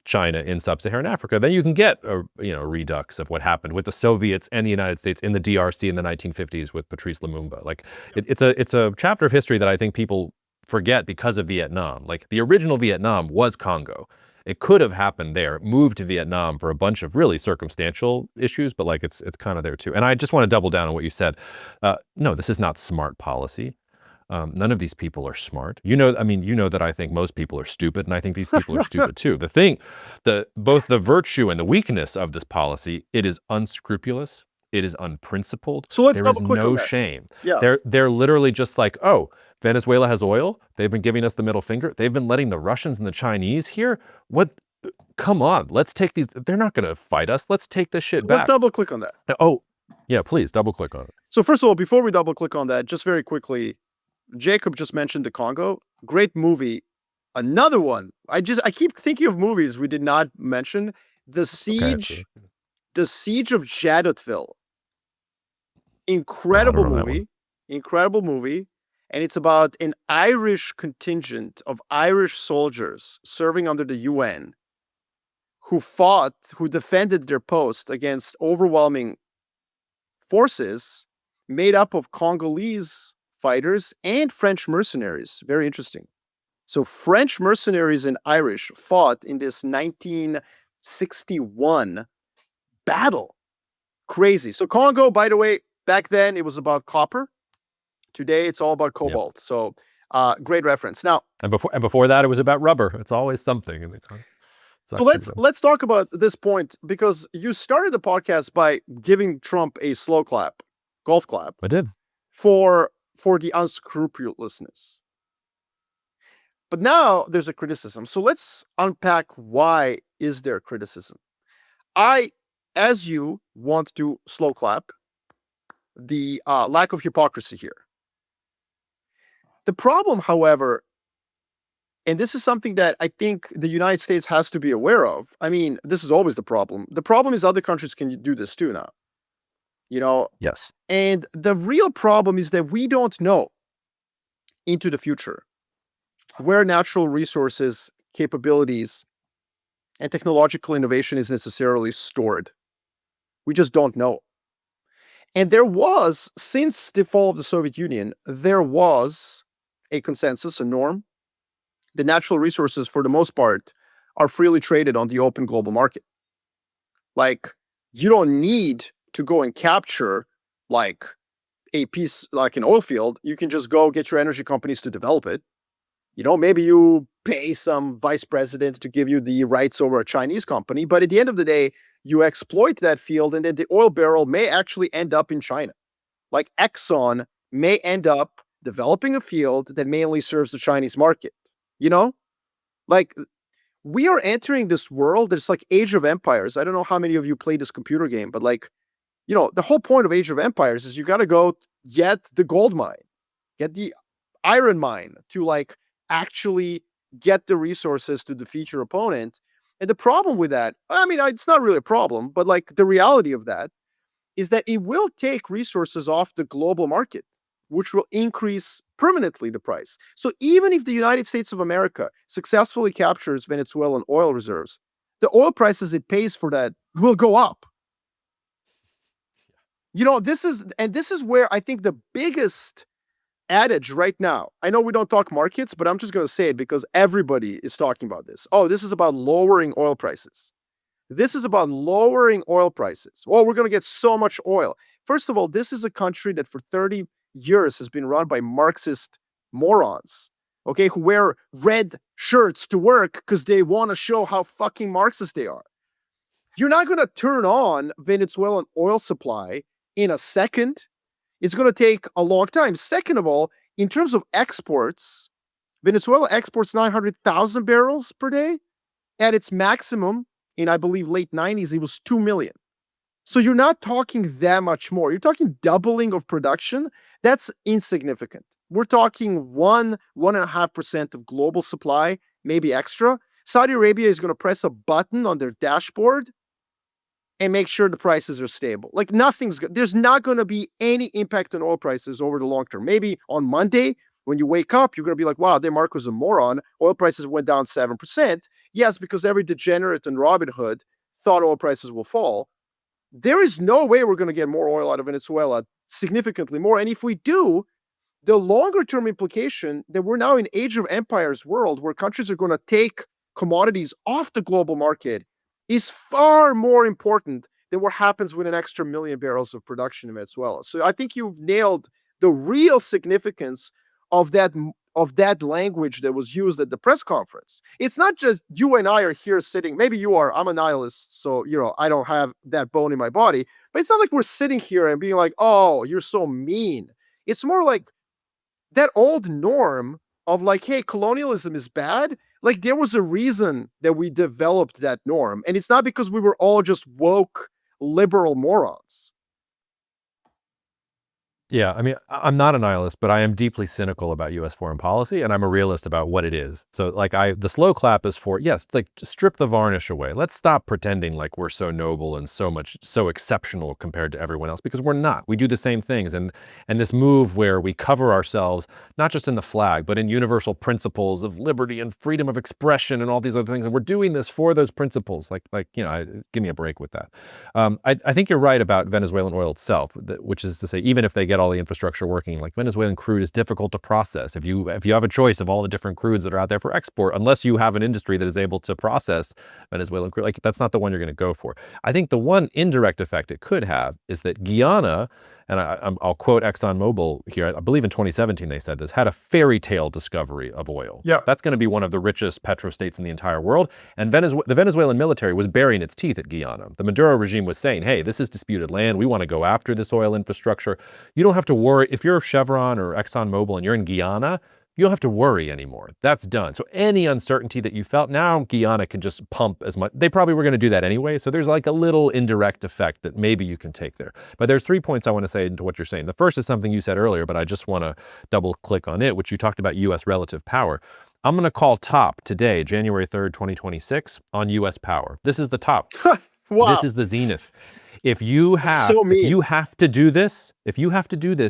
China in sub-Saharan Africa. Then you can get a redux of what happened with the Soviets and the United States in the DRC in the 1950s with Patrice Lumumba. Like it's a chapter of history that I think people forget because of Vietnam. Like the original Vietnam was Congo. It could have happened there. It moved to Vietnam for a bunch of really circumstantial issues, but like it's kind of there too. And I just want to double down on what you said. No, this is not smart policy. None of these people are smart. That I think most people are stupid, and I think these people are stupid too. Both the virtue and the weakness of this policy, it is unscrupulous, it is unprincipled. So let's there is double-click on no that. shame. Yeah. They're literally just like, oh, Venezuela has oil. They've been giving us the middle finger. They've been letting the Russians and the Chinese here. What? Come on, let's take these. They're not going to fight us. Let's take this shit back. Let's double click on that. Oh, yeah, please double click on it. So first of all, before we double click on that, just very quickly, Jacob just mentioned the Congo. Great movie. Another one. I keep thinking of movies we did not mention. The Siege of Jadotville. Incredible movie. And it's about an Irish contingent of Irish soldiers serving under the UN who defended their post against overwhelming forces made up of Congolese fighters and French mercenaries. Very interesting. So French mercenaries and Irish fought in this 1961 battle. Crazy. So Congo, by the way, back then it was about copper. Today it's all about cobalt. Yep. So great reference. Now, and before that it was about rubber. It's always something in the So let's talk about this point, because you started the podcast by giving Trump a slow clap, golf clap. I did. For the unscrupulousness. But now there's a criticism. So let's unpack why is there criticism. I, as you, want to slow clap the lack of hypocrisy here. The problem, however, and this is something that I think the United States has to be aware of. I mean, this is always the problem. The problem is other countries can do this too now. Yes. And the real problem is that we don't know. into the future, where natural resources, capabilities, and technological innovation is necessarily stored. We just don't know. And there was, since the fall of the Soviet Union, there was a consensus, a norm. The natural resources, for the most part, are freely traded on the open global market. Like, you don't need to go and capture like a piece, like an oil field. You can just go get your energy companies to develop it. Maybe you pay some vice president to give you the rights over a Chinese company, but at the end of the day, you exploit that field, and then the oil barrel may actually end up in China. Like Exxon may end up developing a field that mainly serves the Chinese market. Like, we are entering this world that's like Age of Empires. I don't know how many of you played this computer game, but like, the whole point of Age of Empires is you got to go get the gold mine, get the iron mine to like actually get the resources to defeat your opponent. And the problem with that, I mean, it's not really a problem, but like the reality of that is that it will take resources off the global market, which will increase permanently the price. So even if the United States of America successfully captures Venezuelan oil reserves, the oil prices it pays for that will go up. This is where I think the biggest adage right now. I know we don't talk markets, but I'm just going to say it because everybody is talking about this. Oh, this is about lowering oil prices. This is about lowering oil prices. Well, we're going to get so much oil. First of all, this is a country that for 30 years has been run by Marxist morons, okay, who wear red shirts to work because they want to show how fucking Marxist they are. You're not going to turn on Venezuelan oil supply in a second. It's going to take a long time. Second of all, in terms of exports, Venezuela exports 900,000 barrels per day. At its maximum, in I believe late 90s, it was 2 million. So you're not talking that much more. You're talking doubling of production. That's insignificant. We're talking 1.5% of global supply, maybe extra. Saudi Arabia is going to press a button on their dashboard and make sure the prices are stable. Like there's not going to be any impact on oil prices over the long term. Maybe on Monday, when you wake up, you're going to be like, wow, Marko's a moron. Oil prices went down 7%. Yes, because every degenerate in Robinhood thought oil prices will fall. There is no way we're going to get more oil out of Venezuela, significantly more. And if we do, the longer term implication that we're now in Age of Empires world where countries are going to take commodities off the global market is far more important than what happens with an extra million barrels of production in Venezuela. So I think you've nailed the real significance of that language that was used at the press conference. It's not just you and I are here sitting, maybe you are, I'm a nihilist, so, I don't have that bone in my body, but it's not like we're sitting here and being like, oh, you're so mean. It's more like that old norm of like, hey, colonialism is bad. Like there was a reason that we developed that norm. And it's not because we were all just woke liberal morons. Yeah, I mean, I'm not a nihilist, but I am deeply cynical about U.S. foreign policy, and I'm a realist about what it is. So, like, the slow clap is for, yes, like, just strip the varnish away. Let's stop pretending like we're so noble and so exceptional compared to everyone else, because we're not. We do the same things, and this move where we cover ourselves, not just in the flag, but in universal principles of liberty and freedom of expression and all these other things, and we're doing this for those principles. Give me a break with that. I think you're right about Venezuelan oil itself, which is to say, even if they get all the infrastructure working, like Venezuelan crude is difficult to process. If you have a choice of all the different crudes that are out there for export, unless you have an industry that is able to process Venezuelan crude, like that's not the one you're going to go for. I think the one indirect effect it could have is that Guyana, and I'll quote ExxonMobil here, I believe in 2017 they said this, had a fairy tale discovery of oil. Yeah. That's going to be one of the richest petrostates in the entire world. And the Venezuelan military was burying its teeth at Guyana. The Maduro regime was saying, hey, this is disputed land. We want to go after this oil infrastructure. You don't have to worry. If you're Chevron or ExxonMobil and you're in Guyana, you don't have to worry anymore. That's done. So any uncertainty that you felt, now Guyana can just pump as much. They probably were going to do that anyway. So there's like a little indirect effect that maybe you can take there. But there's 3 points I want to say into what you're saying. The first is something you said earlier, but I just want to double click on it, which you talked about U.S. relative power. I'm going to call top today, January 3rd, 2026, on U.S. power. This is the top. Wow. This is the zenith. if you That's have so if mean. you have to do this,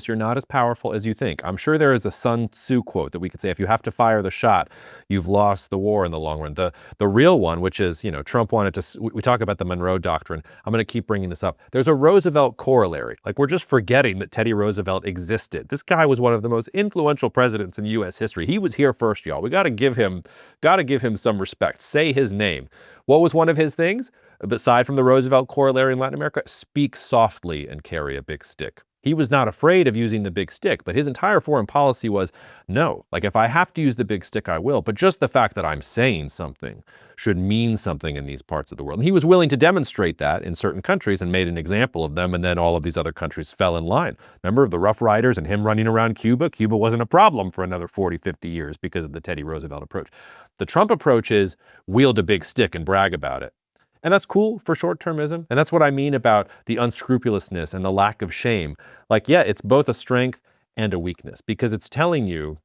you're not as powerful as you think. I'm sure there is a Sun Tzu quote that we could say, if you have to fire the shot, you've lost the war in the long run. The real one, which is, Trump wanted to, we talk about the Monroe Doctrine. I'm going to keep bringing this up. There's a Roosevelt corollary. Like, we're just forgetting that Teddy Roosevelt existed. This guy was one of the most influential presidents in U.S. history. He was here first, y'all. We got to give him some respect. Say his name. What was one of his things? Aside from the Roosevelt corollary in Latin America, speak softly and carry a big stick. He was not afraid of using the big stick, but his entire foreign policy was, no, like, if I have to use the big stick, I will. But just the fact that I'm saying something should mean something in these parts of the world. And he was willing to demonstrate that in certain countries and made an example of them. And then all of these other countries fell in line. Remember the Rough Riders and him running around Cuba? Cuba wasn't a problem for another 40, 50 years because of the Teddy Roosevelt approach. The Trump approach is wield a big stick and brag about it. And that's cool for short-termism. And that's what I mean about the unscrupulousness and the lack of shame. Like, yeah, it's both a strength and a weakness, because it's telling you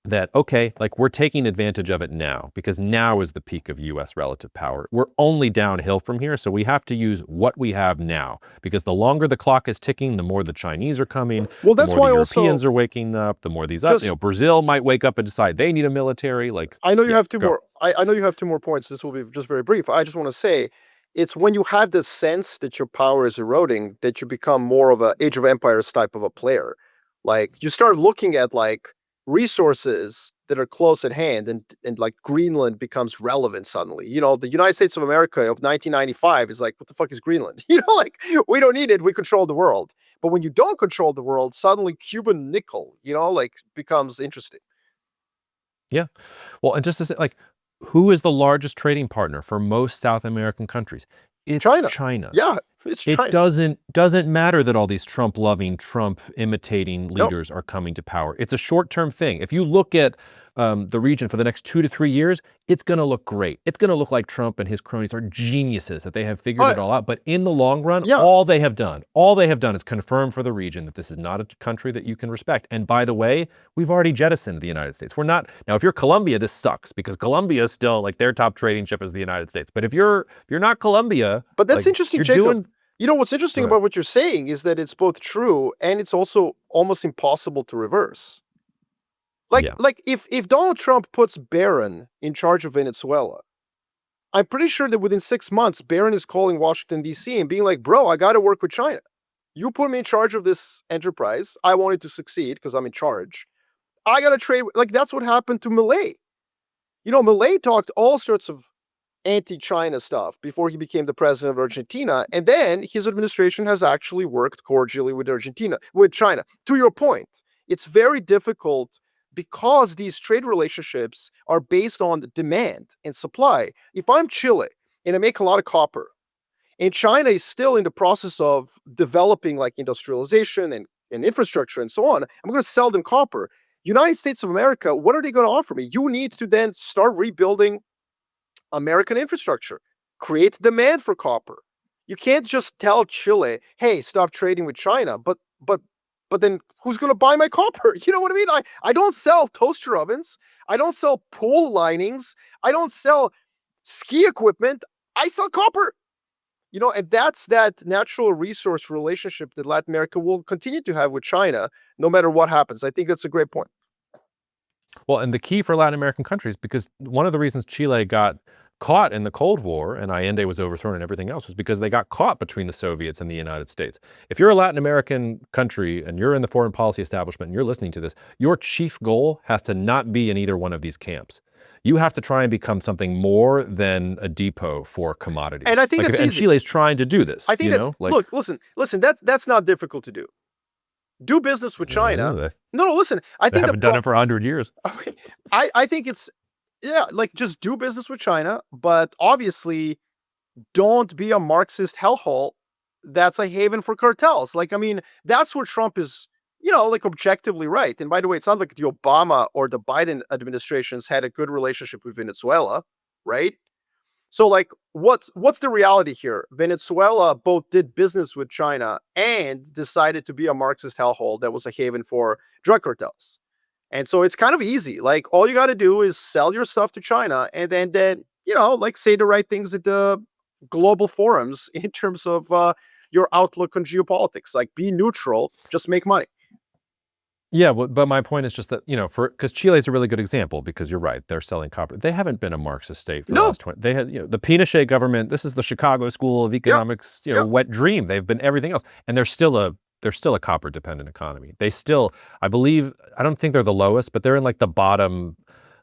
that, okay, like, we're taking advantage of it now because now is the peak of U.S. relative power. We're only downhill from here, so we have to use what we have now, because the longer the clock is ticking, the more the Chinese are coming, Well, the that's more why the also Europeans are waking up, the more these up, Brazil might wake up and decide they need a military. Like, I know you yeah, have two go. more. I know you have two more points. This will be just very brief. I just want to say, it's when you have this sense that your power is eroding that you become more of a Age of Empires type of a player. Like, you start looking at like resources that are close at hand, and like Greenland becomes relevant suddenly. The United States of America of 1995 is like, what the fuck is Greenland? Like, we don't need it. We control the world. But when you don't control the world, suddenly Cuban nickel, like, becomes interesting. Yeah. Well, and just to say, like, who is the largest trading partner for most South American countries? It's China. China. Yeah, it's It China. doesn't matter that all these Trump-loving, Trump-imitating No. leaders are coming to power. It's a short-term thing. If you look at the region for the next 2 to 3 years, it's going to look great. It's going to look like Trump and his cronies are geniuses, that they have figured it all out. But in the long run, Yeah. all they have done is confirm for the region that this is not a country that you can respect. And by the way, we've already jettisoned the United States. We're not now. If you're Colombia, this sucks, because Colombia is still, like, their top trading chip is the United States. But if you're not Colombia, But that's like, interesting, you're Jacob. doing. What's interesting Right. about what you're saying is that it's both true and it's also almost impossible to reverse. Yeah. Like if Donald Trump puts Barron in charge of Venezuela, I'm pretty sure that within 6 months, Barron is calling Washington, D.C. and being like, bro, I got to work with China. You put me in charge of this enterprise. I want it to succeed because I'm in charge. I got to trade. Like, that's what happened to Milei. Milei talked all sorts of anti-China stuff before he became the president of Argentina, and then his administration has actually worked cordially with China. To your point, it's very difficult because these trade relationships are based on demand and supply. If I'm Chile and I make a lot of copper, and China is still in the process of developing like industrialization and infrastructure and so on, I'm going to sell them copper. United States of America, what are they going to offer me? You need to then start rebuilding American infrastructure, create demand for copper. You can't just tell Chile, "Hey, stop trading with China." But then who's going to buy my copper? You know what I mean? I don't sell toaster ovens. I don't sell pool linings. I don't sell ski equipment. I sell copper. And that's that natural resource relationship that Latin America will continue to have with China, no matter what happens. I think that's a great point. Well, and the key for Latin American countries, because one of the reasons Chile got caught in the Cold War and Allende was overthrown and everything else was because they got caught between the Soviets and the United States. If you're a Latin American country and you're in the foreign policy establishment and you're listening to this, your chief goal has to not be in either one of these camps. You have to try and become something more than a depot for commodities. And I think that's and easy. Chile's trying to do this. I think look, listen, that's not difficult to do. Do business with China. No, listen. I think they haven't done it for 100 years. I think it's, like, just do business with China, but obviously don't be a Marxist hellhole that's a haven for cartels. Like, I mean, that's where Trump is, like, objectively right. And by the way, it's not like the Obama or the Biden administrations had a good relationship with Venezuela, right? So, like, what's the reality here? Venezuela both did business with China and decided to be a Marxist hellhole that was a haven for drug cartels. And so it's kind of easy. Like, all you got to do is sell your stuff to China and then like, say the right things at the global forums in terms of your outlook on geopolitics. Like, be neutral, just make money. Yeah, but my point is just that, because Chile is a really good example, because you're right, they're selling copper. They haven't been a Marxist state for the last 20. They had, the Pinochet government. This is the Chicago School of Economics, wet dream. They've been everything else, and they're still a copper dependent economy. They still, I believe, I don't think they're the lowest, but they're in like the bottom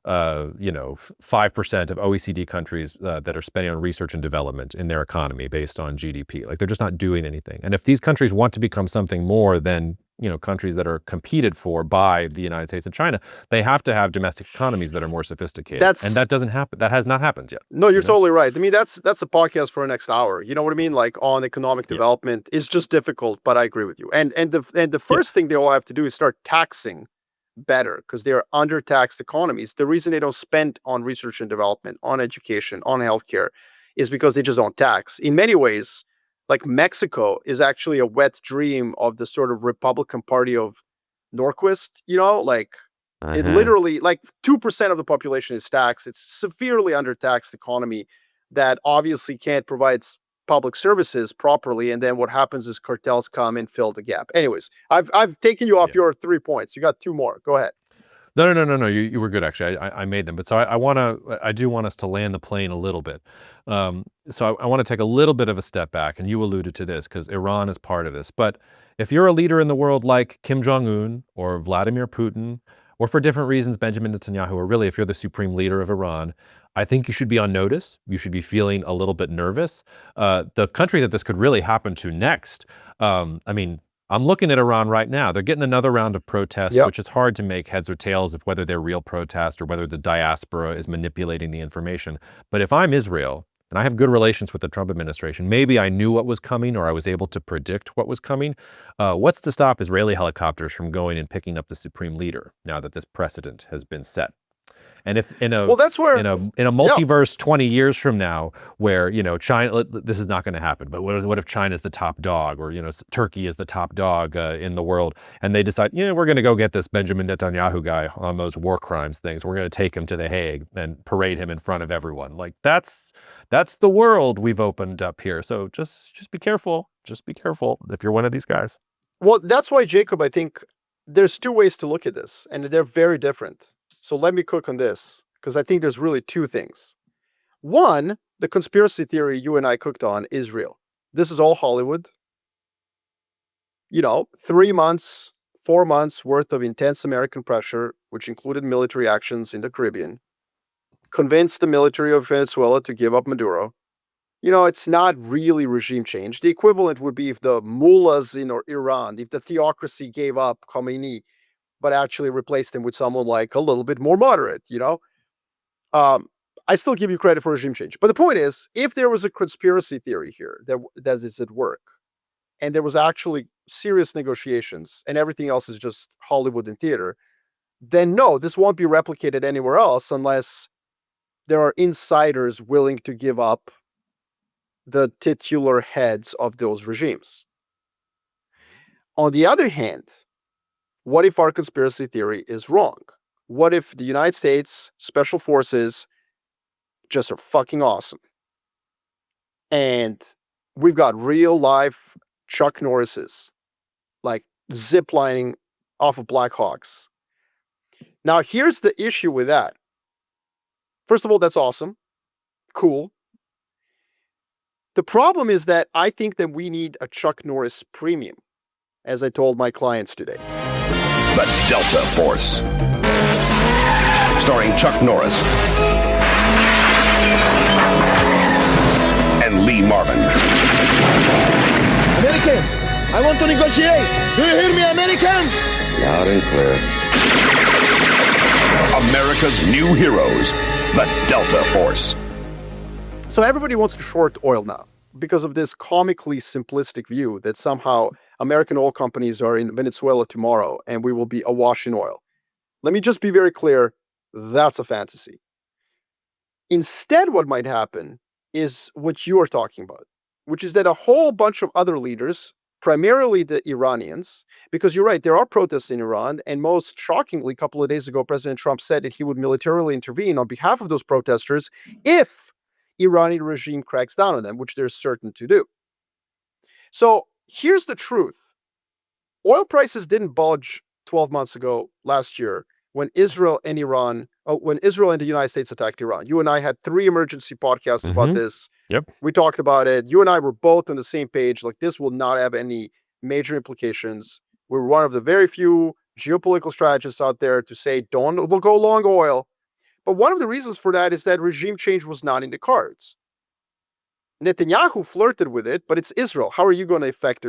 5% of OECD countries that are spending on research and development in their economy based on GDP. Like, they're just not doing anything. And if these countries want to become something more than, countries that are competed for by the United States and China, they have to have domestic economies that are more sophisticated. And that doesn't happen. That has not happened yet. No, you're totally right. I mean, that's a podcast for the next hour. You know what I mean? Like, on economic development. It's just difficult, but I agree with you. And the first thing they all have to do is start taxing better, because they are under-taxed economies. The reason they don't spend on research and development, on education, on healthcare, is because they just don't tax. In many ways, like, Mexico is actually a wet dream of the sort of Republican Party of Norquist, like, it literally, like, 2% of the population is taxed. It's severely under-taxed economy that obviously can't provide public services properly, and then what happens is cartels come and fill the gap. Anyways, I've taken you off your 3 points. You got 2 more. Go ahead. No. You were good, actually. I made them, but so I do want us to land the plane a little bit. So I want to take a little bit of a step back, and you alluded to this because Iran is part of this. But if you're a leader in the world like Kim Jong-un or Vladimir Putin, or for different reasons, Benjamin Netanyahu, or really if you're the supreme leader of Iran, I think you should be on notice. You should be feeling a little bit nervous. The country that this could really happen to next, I'm looking at Iran right now. They're getting another round of protests, which is hard to make heads or tails of whether they're real protests or whether the diaspora is manipulating the information. But if I'm Israel, and I have good relations with the Trump administration, maybe I knew what was coming or I was able to predict what was coming. What's to stop Israeli helicopters from going and picking up the supreme leader now that this precedent has been set? And if that's where in a multiverse 20 years from now, where China, this is not going to happen. But what if China's the top dog, or Turkey is the top dog in the world, and they decide, we're going to go get this Benjamin Netanyahu guy on those war crimes things. We're going to take him to The Hague and parade him in front of everyone. Like, that's the world we've opened up here. So just be careful. Just be careful if you're one of these guys. Well, that's why, Jacob, I think there's 2 ways to look at this, and they're very different. So let me cook on this, because I think there's really 2 things. One, the conspiracy theory you and I cooked on is real. This is all Hollywood. 3 months, 4 months worth of intense American pressure, which included military actions in the Caribbean, convinced the military of Venezuela to give up Maduro. It's not really regime change. The equivalent would be if the mullahs in Iran, if the theocracy gave up Khomeini, but actually replaced him with someone like a little bit more moderate, I still give you credit for regime change. But the point is, if there was a conspiracy theory here that is at work, and there was actually serious negotiations, and everything else is just Hollywood and theater, then no, this won't be replicated anywhere else unless there are insiders willing to give up the titular heads of those regimes. On the other hand, what if our conspiracy theory is wrong? What if the United States Special Forces just are fucking awesome? And we've got real life Chuck Norrises, like, ziplining off of Black Hawks. Now, here's the issue with that. First of all, that's awesome. Cool. The problem is that I think that we need a Chuck Norris premium, as I told my clients today. The Delta Force, starring Chuck Norris and Lee Marvin. American, I want to negotiate. Do you hear me, American? Loud and clear. America's new heroes, the Delta Force. So everybody wants to short oil now because of this comically simplistic view that somehow American oil companies are in Venezuela tomorrow and we will be awash in oil. Let me just be very clear. That's a fantasy. Instead, what might happen is what you are talking about, which is that a whole bunch of other leaders, primarily the Iranians, because you're right, there are protests in Iran, and most shockingly, a couple of days ago, President Trump said that he would militarily intervene on behalf of those protesters if Iranian regime cracks down on them, which they're certain to do. So here's the truth. Oil prices didn't budge 12 months ago last year when Israel and the United States attacked Iran. You and I had 3 emergency podcasts about this. Yep. We talked about it. You and I were both on the same page. Like, this will not have any major implications. We're one of the very few geopolitical strategists out there to say, we'll go long oil. But one of the reasons for that is that regime change was not in the cards. Netanyahu flirted with it, but it's Israel. How are you going to effect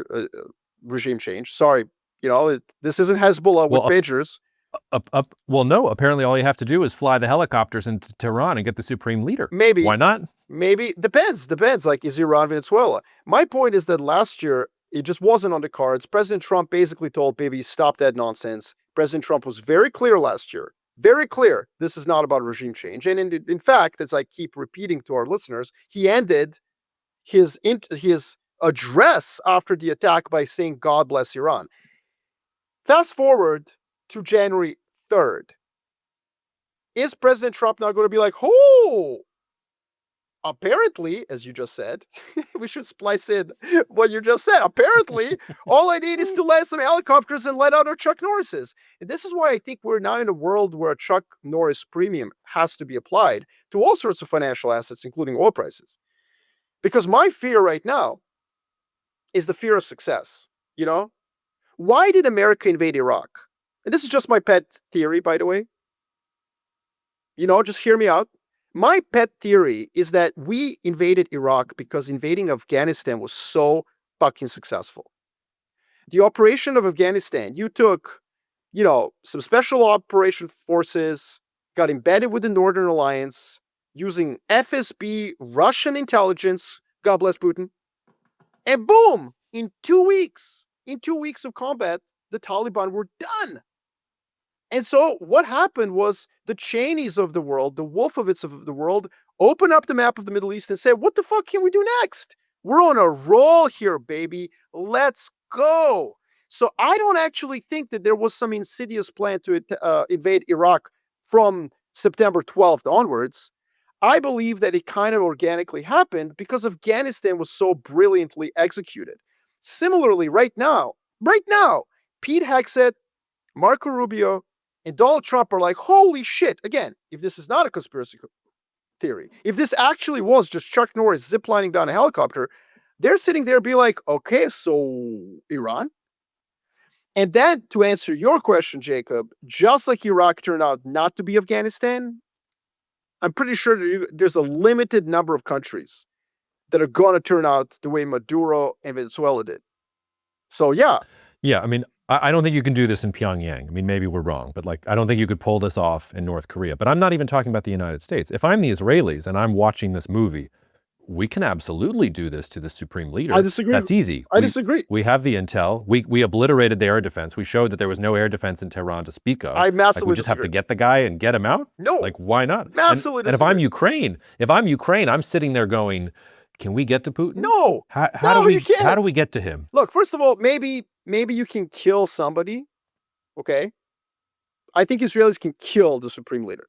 regime change? Sorry, this isn't Hezbollah with pagers. Well, no. Apparently, all you have to do is fly the helicopters into Tehran and get the supreme leader. Maybe. Why not? Maybe. Depends. Like, is Iran Venezuela? My point is that last year, it just wasn't on the cards. President Trump basically told Bibi, stop that nonsense. President Trump was very clear last year. Very clear. This is not about regime change. And in fact, as I keep repeating to our listeners, he ended his address after the attack by saying, God bless Iran. Fast forward to January 3rd. Is President Trump now going to be like, oh, apparently, as you just said, we should splice in what you just said. Apparently, all I need is to land some helicopters and let out our Chuck Norrises. And this is why I think we're now in a world where a Chuck Norris premium has to be applied to all sorts of financial assets, including oil prices. Because my fear right now is the fear of success. Why did America invade Iraq? And this is just my pet theory, by the way. Just hear me out. My pet theory is that we invaded Iraq because invading Afghanistan was so fucking successful. The operation of Afghanistan, you took, some special operation forces, got embedded with the Northern Alliance, using FSB, Russian intelligence, God bless Putin, and boom, in 2 weeks of combat, the Taliban were done. And so what happened was the Cheneys of the world, the Wolfowitz of the world, opened up the map of the Middle East and said, what the fuck can we do next? We're on a roll here, baby. Let's go. So I don't actually think that there was some insidious plan to invade Iraq from September 12th onwards. I believe that it kind of organically happened because Afghanistan was so brilliantly executed. Similarly, right now, Pete Hegseth, Marco Rubio, and Donald Trump are like, holy shit. Again, if this is not a conspiracy theory, if this actually was just Chuck Norris ziplining down a helicopter, they're sitting there being like, okay, so Iran? And then to answer your question, Jacob, just like Iraq turned out not to be Afghanistan, I'm pretty sure there's a limited number of countries that are going to turn out the way Maduro and Venezuela did. So, yeah. Yeah, I mean, I don't think you can do this in Pyongyang. I mean, maybe we're wrong, but I don't think you could pull this off in North Korea. But I'm not even talking about the United States. If I'm the Israelis and I'm watching this movie, we can absolutely do this to the supreme leader. I disagree. That's easy. I disagree. We have the intel. We obliterated the air defense. We showed that there was no air defense in Tehran to speak of. I massively we just have to get the guy and get him out? No. Why not? Massively and if I'm Ukraine, I'm sitting there going, can we get to Putin? No. How do we get to him? Look, first of all, maybe you can kill somebody. Okay. I think Israelis can kill the supreme leader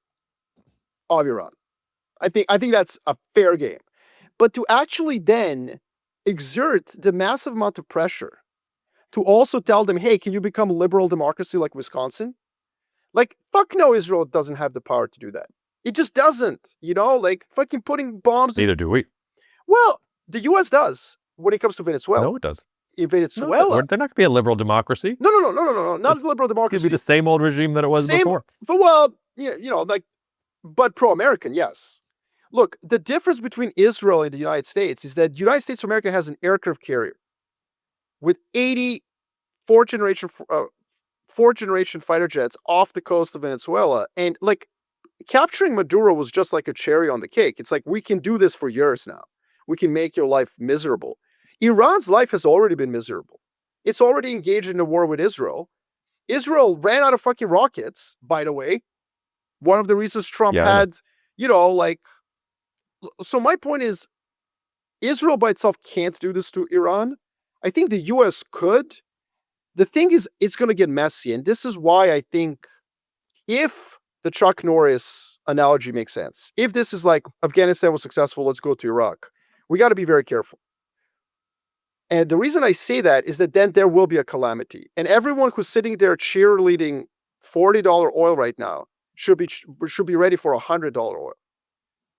of Iran. I think that's a fair game. But to actually then exert the massive amount of pressure to also tell them, hey, can you become a liberal democracy like Wisconsin? Fuck no, Israel doesn't have the power to do that. It just doesn't, fucking putting bombs. Neither do we. Well, the U.S. does when it comes to Venezuela. No, it doesn't. In Venezuela. No, they're not going to be a liberal democracy. No. Not a liberal democracy. It'll be the same old regime that it was before. But pro-American, yes. Look, the difference between Israel and the United States is that the United States of America has an aircraft carrier with 80 fourth-generation fighter jets off the coast of Venezuela. And, capturing Maduro was just like a cherry on the cake. It's like, we can do this for years now. We can make your life miserable. Iran's life has already been miserable. It's already engaged in a war with Israel. Israel ran out of fucking rockets, by the way. One of the reasons Trump had, So my point is, Israel by itself can't do this to Iran. I think the U.S. could. The thing is, it's going to get messy. And this is why I think if the Chuck Norris analogy makes sense, if this is like, Afghanistan was successful, let's go to Iraq, we got to be very careful. And the reason I say that is that then there will be a calamity. And everyone who's sitting there cheerleading $40 oil right now should be ready for $100 oil.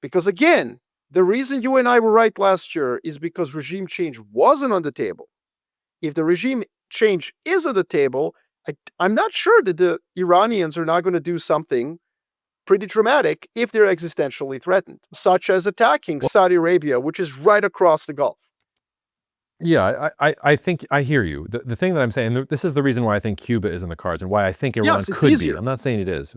Because again, the reason you and I were right last year is because regime change wasn't on the table. If the regime change is on the table, I'm not sure that the Iranians are not going to do something pretty dramatic if they're existentially threatened, such as attacking Saudi Arabia, which is right across the Gulf. Yeah, I think I hear you. The thing that I'm saying, and this is the reason why I think Cuba is in the cards and why I think Iran could be. I'm not saying it is.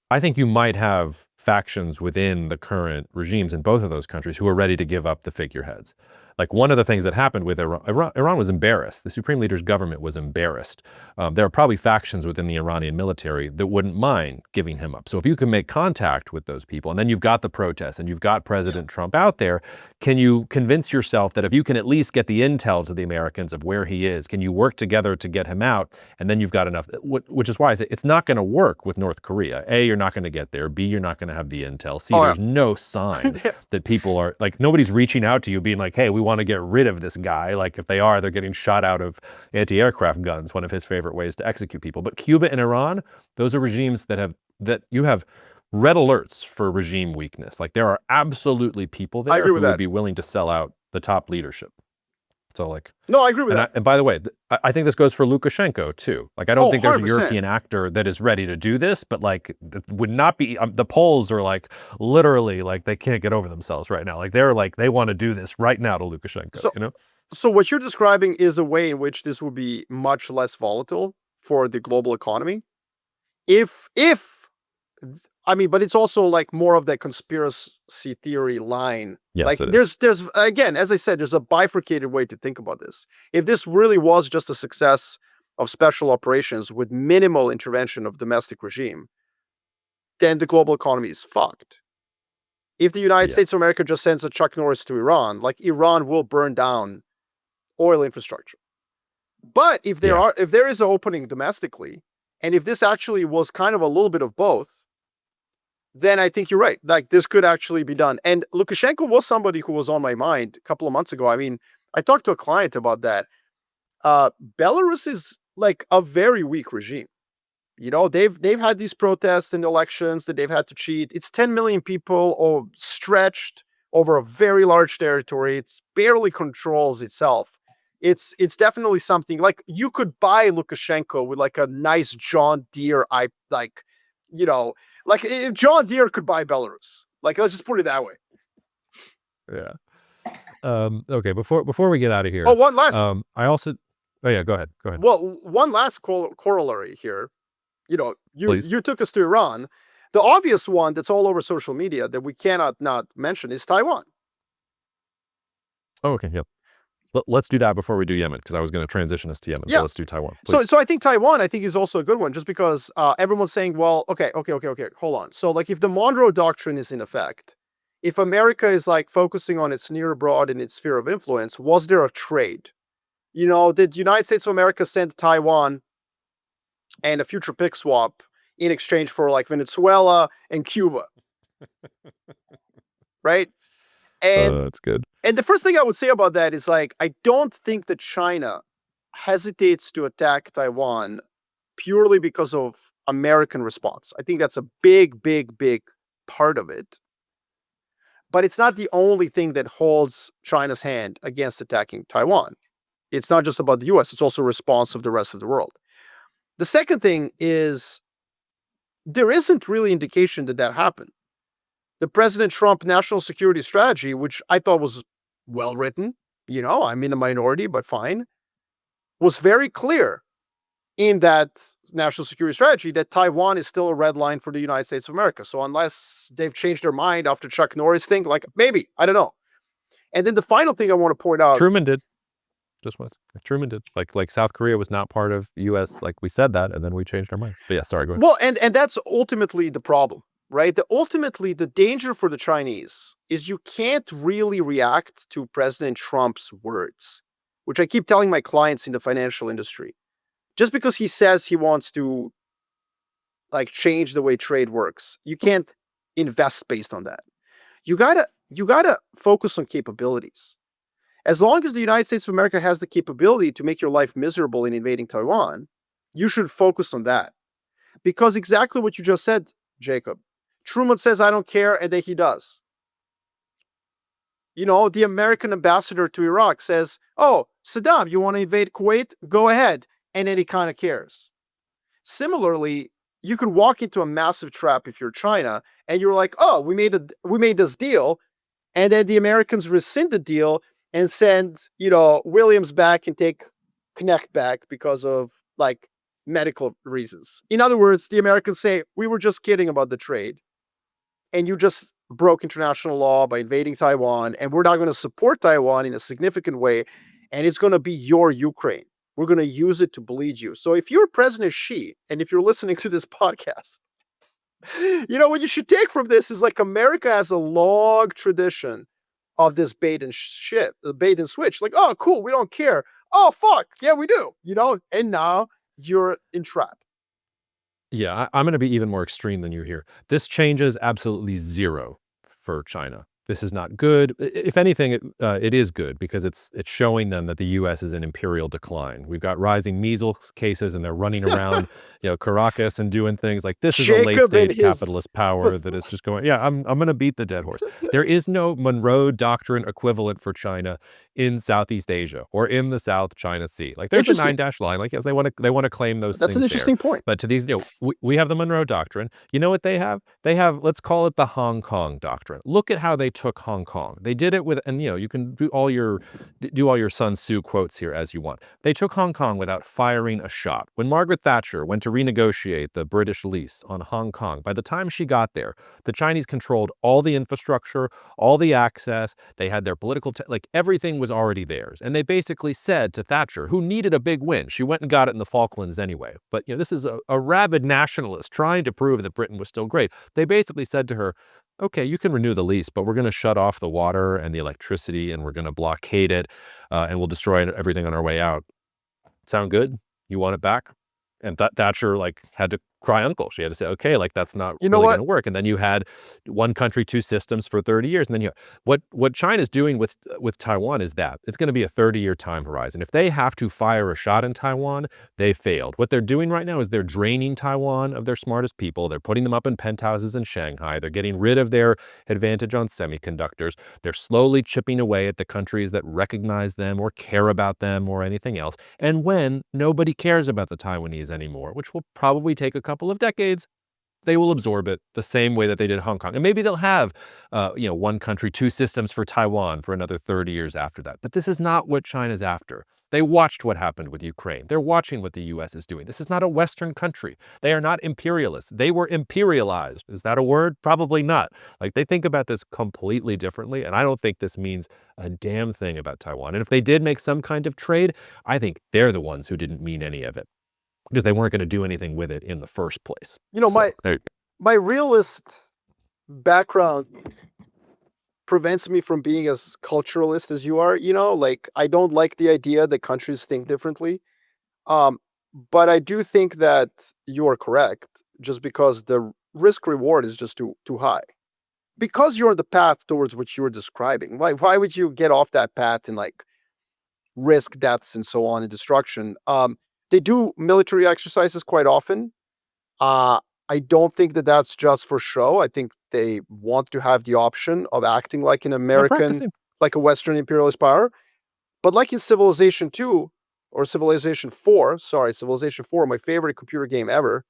I think you might have factions within the current regimes in both of those countries who are ready to give up the figureheads. Like one of the things that happened with Iran was embarrassed. The supreme leader's government was embarrassed. There are probably factions within the Iranian military that wouldn't mind giving him up. So if you can make contact with those people, and then you've got the protests, and you've got President Trump out there, can you convince yourself that if you can at least get the intel to the Americans of where he is, can you work together to get him out? And then you've got enough, which is why I say it's not going to work with North Korea. A, you're not going to get there. B, you're not going to have the intel. C, there's no sign that people are, like, nobody's reaching out to you being like, hey, we want to get rid of this guy. Like, if they are, they're getting shot out of anti-aircraft guns, one of his favorite ways to execute people. But Cuba and Iran, those are regimes that you have red alerts for regime weakness. Like, there are absolutely people there who would be willing to sell out the top leadership. So, like, no, I agree with that. And by the way, I think this goes for Lukashenko too. Like, I don't think there's a European actor that is ready to do this, but like, it would not be. The Poles are like literally like they can't get over themselves right now. Like they're like they want to do this right now to Lukashenko. So, you know. So what you're describing is a way in which this would be much less volatile for the global economy. But it's also like more of that conspiracy theory line. Yes, like there's again, as I said, there's a bifurcated way to think about this. If this really was just a success of special operations with minimal intervention of domestic regime, then the global economy is fucked. If the United States of America just sends a Chuck Norris to Iran, like Iran will burn down oil infrastructure. But if there is an opening domestically, and if this actually was kind of a little bit of both, then I think you're right. Like this could actually be done. And Lukashenko was somebody who was on my mind a couple of months ago. I mean, I talked to a client about that. Belarus is like a very weak regime. You know, they've had these protests and elections that they've had to cheat. It's 10 million people all stretched over a very large territory. It barely controls itself. It's definitely something like you could buy Lukashenko with like a nice John Deere, like if John Deere could buy Belarus. Like, let's just put it that way. Yeah. Okay. Before we get out of here. Oh, one last. Oh yeah. Go ahead. Well, one last corollary here. You know, you took us to Iran. The obvious one that's all over social media that we cannot not mention is Taiwan. Oh, okay. Yep. Let's do that before we do Yemen, because I was going to transition us to Yemen. Yeah. So let's do Taiwan. Please. So I think Taiwan, is also a good one, just because everyone's saying, well, okay, hold on. So like if the Monroe Doctrine is in effect, if America is like focusing on its near abroad and its sphere of influence, was there a trade? You know, did the United States of America send Taiwan and a future pick swap in exchange for like Venezuela and Cuba? Right? And that's good. And the first thing I would say about that is like, I don't think that China hesitates to attack Taiwan purely because of American response. I think that's a big, big, big part of it. But it's not the only thing that holds China's hand against attacking Taiwan. It's not just about the US, it's also a response of the rest of the world. The second thing is there isn't really indication that that happened. The President Trump national security strategy, which I thought was well written, you know, I'm in a minority, but fine, was very clear in that national security strategy that Taiwan is still a red line for the United States of America. So unless they've changed their mind after Chuck Norris thing, like maybe, I don't know. And then the final thing I want to point out. Truman did. Truman did. Like South Korea was not part of US, like we said that, and then we changed our minds. But yeah, sorry, go ahead. Well, and that's ultimately the problem. Right? Ultimately, the danger for the Chinese is you can't really react to President Trump's words, which I keep telling my clients in the financial industry. Just because he says he wants to like change the way trade works, you can't invest based on that. You gotta focus on capabilities. As long as the United States of America has the capability to make your life miserable in invading Taiwan, you should focus on that. Because exactly what you just said, Jacob, Truman says, I don't care, and then he does. The American ambassador to Iraq says, oh, Saddam, you want to invade Kuwait? Go ahead. And then he kind of cares. Similarly, you could walk into a massive trap if you're China, and you're like, oh, we made this deal, and then the Americans rescind the deal and send, Williams back and take Connect back because of medical reasons. In other words, the Americans say, we were just kidding about the trade, and you just broke international law by invading Taiwan, and we're not going to support Taiwan in a significant way, and it's going to be your Ukraine. We're going to use it to bleed you. So if you're President Xi, and if you're listening to this podcast, what you should take from this is America has a long tradition of this bait and switch. Oh, cool, we don't care. Oh, fuck, yeah, we do. And now you're entrapped. Yeah, I'm going to be even more extreme than you here. This changes absolutely zero for China. This is not good. If anything, it is good because it's showing them that the U.S. is in imperial decline. We've got rising measles cases, and they're running around, Caracas and doing things like this. Is a late-stage capitalist power that is just going. Yeah, I'm going to beat the dead horse. There is no Monroe Doctrine equivalent for China in Southeast Asia or in the South China Sea. There's a 9-dash line. Yes, they want to claim those. That's things an interesting point. But to these, we have the Monroe Doctrine. You know what they have? They have, let's call it the Hong Kong Doctrine. Look at how they took Hong Kong. They did it with, and you can do all your Sun Tzu quotes here as you want. They took Hong Kong without firing a shot. When Margaret Thatcher went to renegotiate the British lease on Hong Kong, by the time she got there, the Chinese controlled all the infrastructure, all the access. They had their political, everything was already theirs. And they basically said to Thatcher, who needed a big win, she went and got it in the Falklands anyway. But this is a rabid nationalist trying to prove that Britain was still great. They basically said to her, okay, you can renew the lease, but we're going to shut off the water and the electricity, and we're going to blockade it, and we'll destroy everything on our way out. Sound good? You want it back? And Thatcher had to cry uncle. She had to say, okay, that's not really going to work. And then you had one country, two systems for 30 years. And then what China's doing with Taiwan is that it's going to be a 30-year time horizon. If they have to fire a shot in Taiwan, they failed. What they're doing right now is they're draining Taiwan of their smartest people. They're putting them up in penthouses in Shanghai. They're getting rid of their advantage on semiconductors. They're slowly chipping away at the countries that recognize them or care about them or anything else. And when nobody cares about the Taiwanese anymore, which will probably take a couple of decades, they will absorb it the same way that they did Hong Kong. And maybe they'll have, one country, two systems for Taiwan for another 30 years after that. But this is not what China's after. They watched what happened with Ukraine. They're watching what the U.S. is doing. This is not a Western country. They are not imperialists. They were imperialized. Is that a word? Probably not. They think about this completely differently. And I don't think this means a damn thing about Taiwan. And if they did make some kind of trade, I think they're the ones who didn't mean any of it, because they weren't going to do anything with it in the first place. My realist background prevents me from being as culturalist as you are. I don't like the idea that countries think differently. But I do think that you are correct, just because the risk reward is just too high. Because you're on the path towards what you're describing. Why would you get off that path and risk deaths and so on and destruction? They do military exercises quite often. I don't think that that's just for show. I think they want to have the option of acting like an American, like a Western imperialist power. But like in Civilization 2, or Civilization 4, my favorite computer game ever,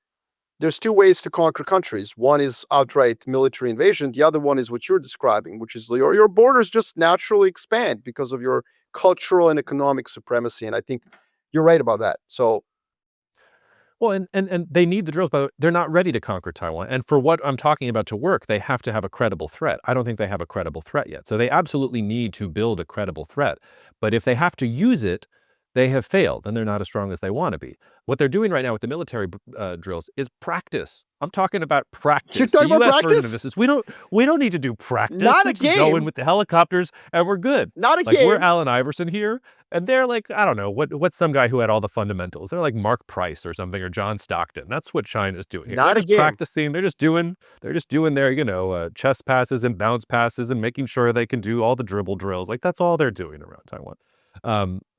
there's two ways to conquer countries. One is outright military invasion. The other one is what you're describing, which is your borders just naturally expand because of your cultural and economic supremacy. And I think you're right about that. So, well, and they need the drills, but they're not ready to conquer Taiwan. And for what I'm talking about to work, they have to have a credible threat. I don't think they have a credible threat yet. So they absolutely need to build a credible threat. But if they have to use it, they have failed and they're not as strong as they want to be. What they're doing right now with the military drills is practice. I'm talking about practice. You're talking The about U.S. version of practice? this is we don't need to do practice. Not We a can go in game. with the helicopters and we're good. Not a Like we're game. Allen Iverson here, and they're like, I don't know, what's some guy who had all the fundamentals? They're like Mark Price or something, or John Stockton. That's what China's doing here. Not They're a just game. practicing. They're just doing their chest passes and bounce passes and making sure they can do all the dribble drills. Like that's all they're doing around Taiwan.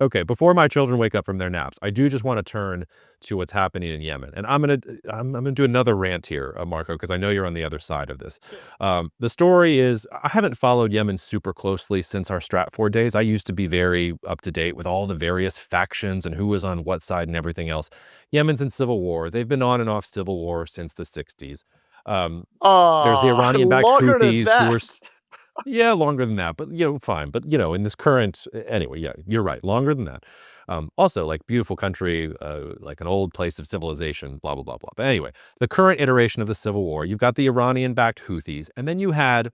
Okay, before my children wake up from their naps, I do just want to turn to what's happening in Yemen, and I'm gonna do another rant here, Marko, because I know you're on the other side of this. The story is I haven't followed Yemen super closely since our Stratford days. I used to be very up to date with all the various factions and who was on what side and everything else. Yemen's in civil war. They've been on and off civil war since the 60s. There's the Iranian-backed Longer than Houthis who are. that. Yeah, longer than that, but fine. But in this current, anyway, yeah, you're right, longer than that. Also, like beautiful country, like an old place of civilization, blah blah blah blah. But anyway, the current iteration of the civil war, you've got the Iranian-backed Houthis, and then you had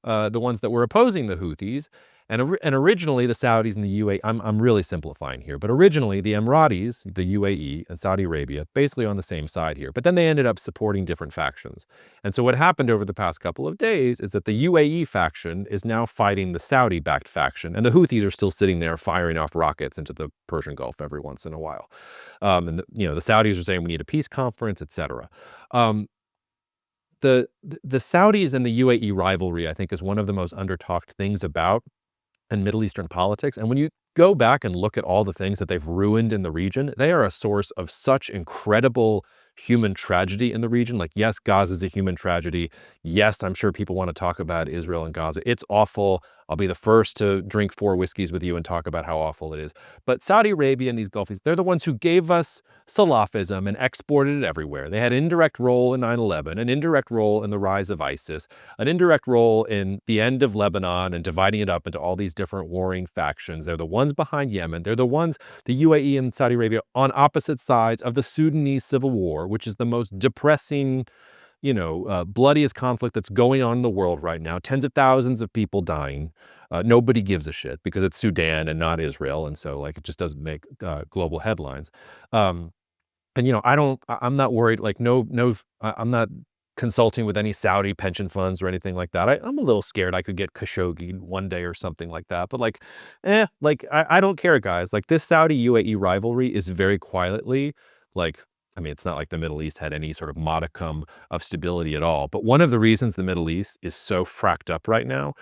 the ones that were opposing the Houthis, and originally the Saudis and the UAE. I'm really simplifying here, but originally the Emiratis, the UAE, and Saudi Arabia, basically on the same side here. But then they ended up supporting different factions. And so what happened over the past couple of days is that the UAE faction is now fighting the Saudi-backed faction, and the Houthis are still sitting there firing off rockets into the Persian Gulf every once in a while. And the Saudis are saying we need a peace conference, etc. The Saudis and the UAE rivalry, I think, is one of the most under-talked things about in Middle Eastern politics. And when you go back and look at all the things that they've ruined in the region, they are a source of such incredible human tragedy in the region. Like, yes, Gaza is a human tragedy. Yes, I'm sure people want to talk about Israel and Gaza. It's awful. I'll be the first to drink 4 whiskeys with you and talk about how awful it is. But Saudi Arabia and these Gulfies, they're the ones who gave us Salafism and exported it everywhere. They had an indirect role in 9/11, an indirect role in the rise of ISIS, an indirect role in the end of Lebanon and dividing it up into all these different warring factions. They're the ones behind Yemen. They're the ones, the UAE and Saudi Arabia, on opposite sides of the Sudanese civil war, which is the most depressing, bloodiest conflict that's going on in the world right now. Tens of thousands of people dying. Nobody gives a shit because it's Sudan and not Israel. And so it just doesn't make global headlines. I'm not worried, I'm not consulting with any Saudi pension funds or anything like that. I'm a little scared I could get Khashoggi one day or something like that. But I don't care, guys. Like, this Saudi UAE rivalry is very quietly it's not like the Middle East had any sort of modicum of stability at all. But one of the reasons the Middle East is so fracked up right now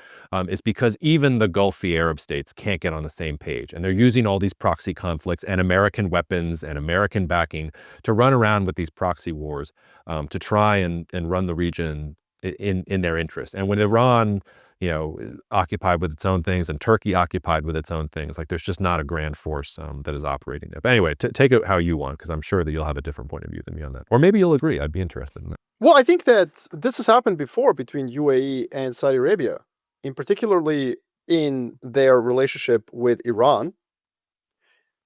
is because even the Gulfi Arab states can't get on the same page. And they're using all these proxy conflicts and American weapons and American backing to run around with these proxy wars to try and run the region in their interest. And when Iran occupied with its own things and Turkey occupied with its own things, there's just not a grand force that is operating there. But anyway, take it how you want, because I'm sure that you'll have a different point of view than me on that. Or maybe you'll agree. I'd be interested in that. Well, I think that this has happened before between UAE and Saudi Arabia, in particularly in their relationship with Iran.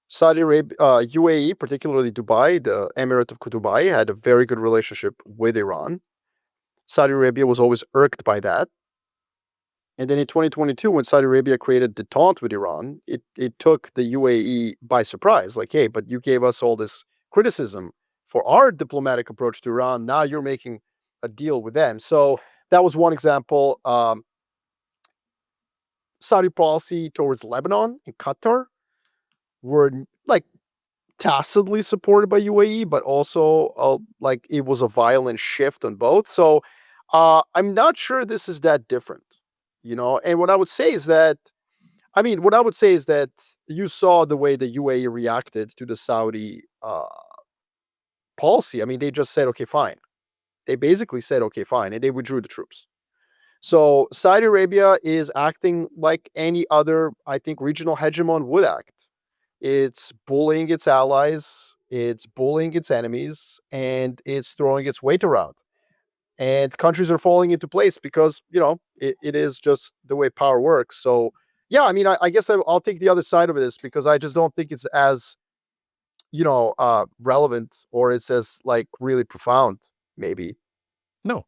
Saudi Arabia, UAE, particularly Dubai, the Emirate of Dubai, had a very good relationship with Iran. Saudi Arabia was always irked by that. And then in 2022, when Saudi Arabia created detente with Iran, it took the UAE by surprise. Like, hey, but you gave us all this criticism for our diplomatic approach to Iran. Now you're making a deal with them. So that was one example. Saudi policy towards Lebanon and Qatar were tacitly supported by UAE, but also it was a violent shift on both. So I'm not sure this is that different. And what I would say is that you saw the way the UAE reacted to the Saudi policy. I mean, they just said, okay, fine. They basically said, okay, fine, and they withdrew the troops. So Saudi Arabia is acting like any other, I think, regional hegemon would act. It's bullying its allies, it's bullying its enemies, and it's throwing its weight around. And countries are falling into place because, it is just the way power works. So, yeah, I mean, I guess I'll take the other side of this because I just don't think it's as, relevant, or it's as really profound, maybe. No,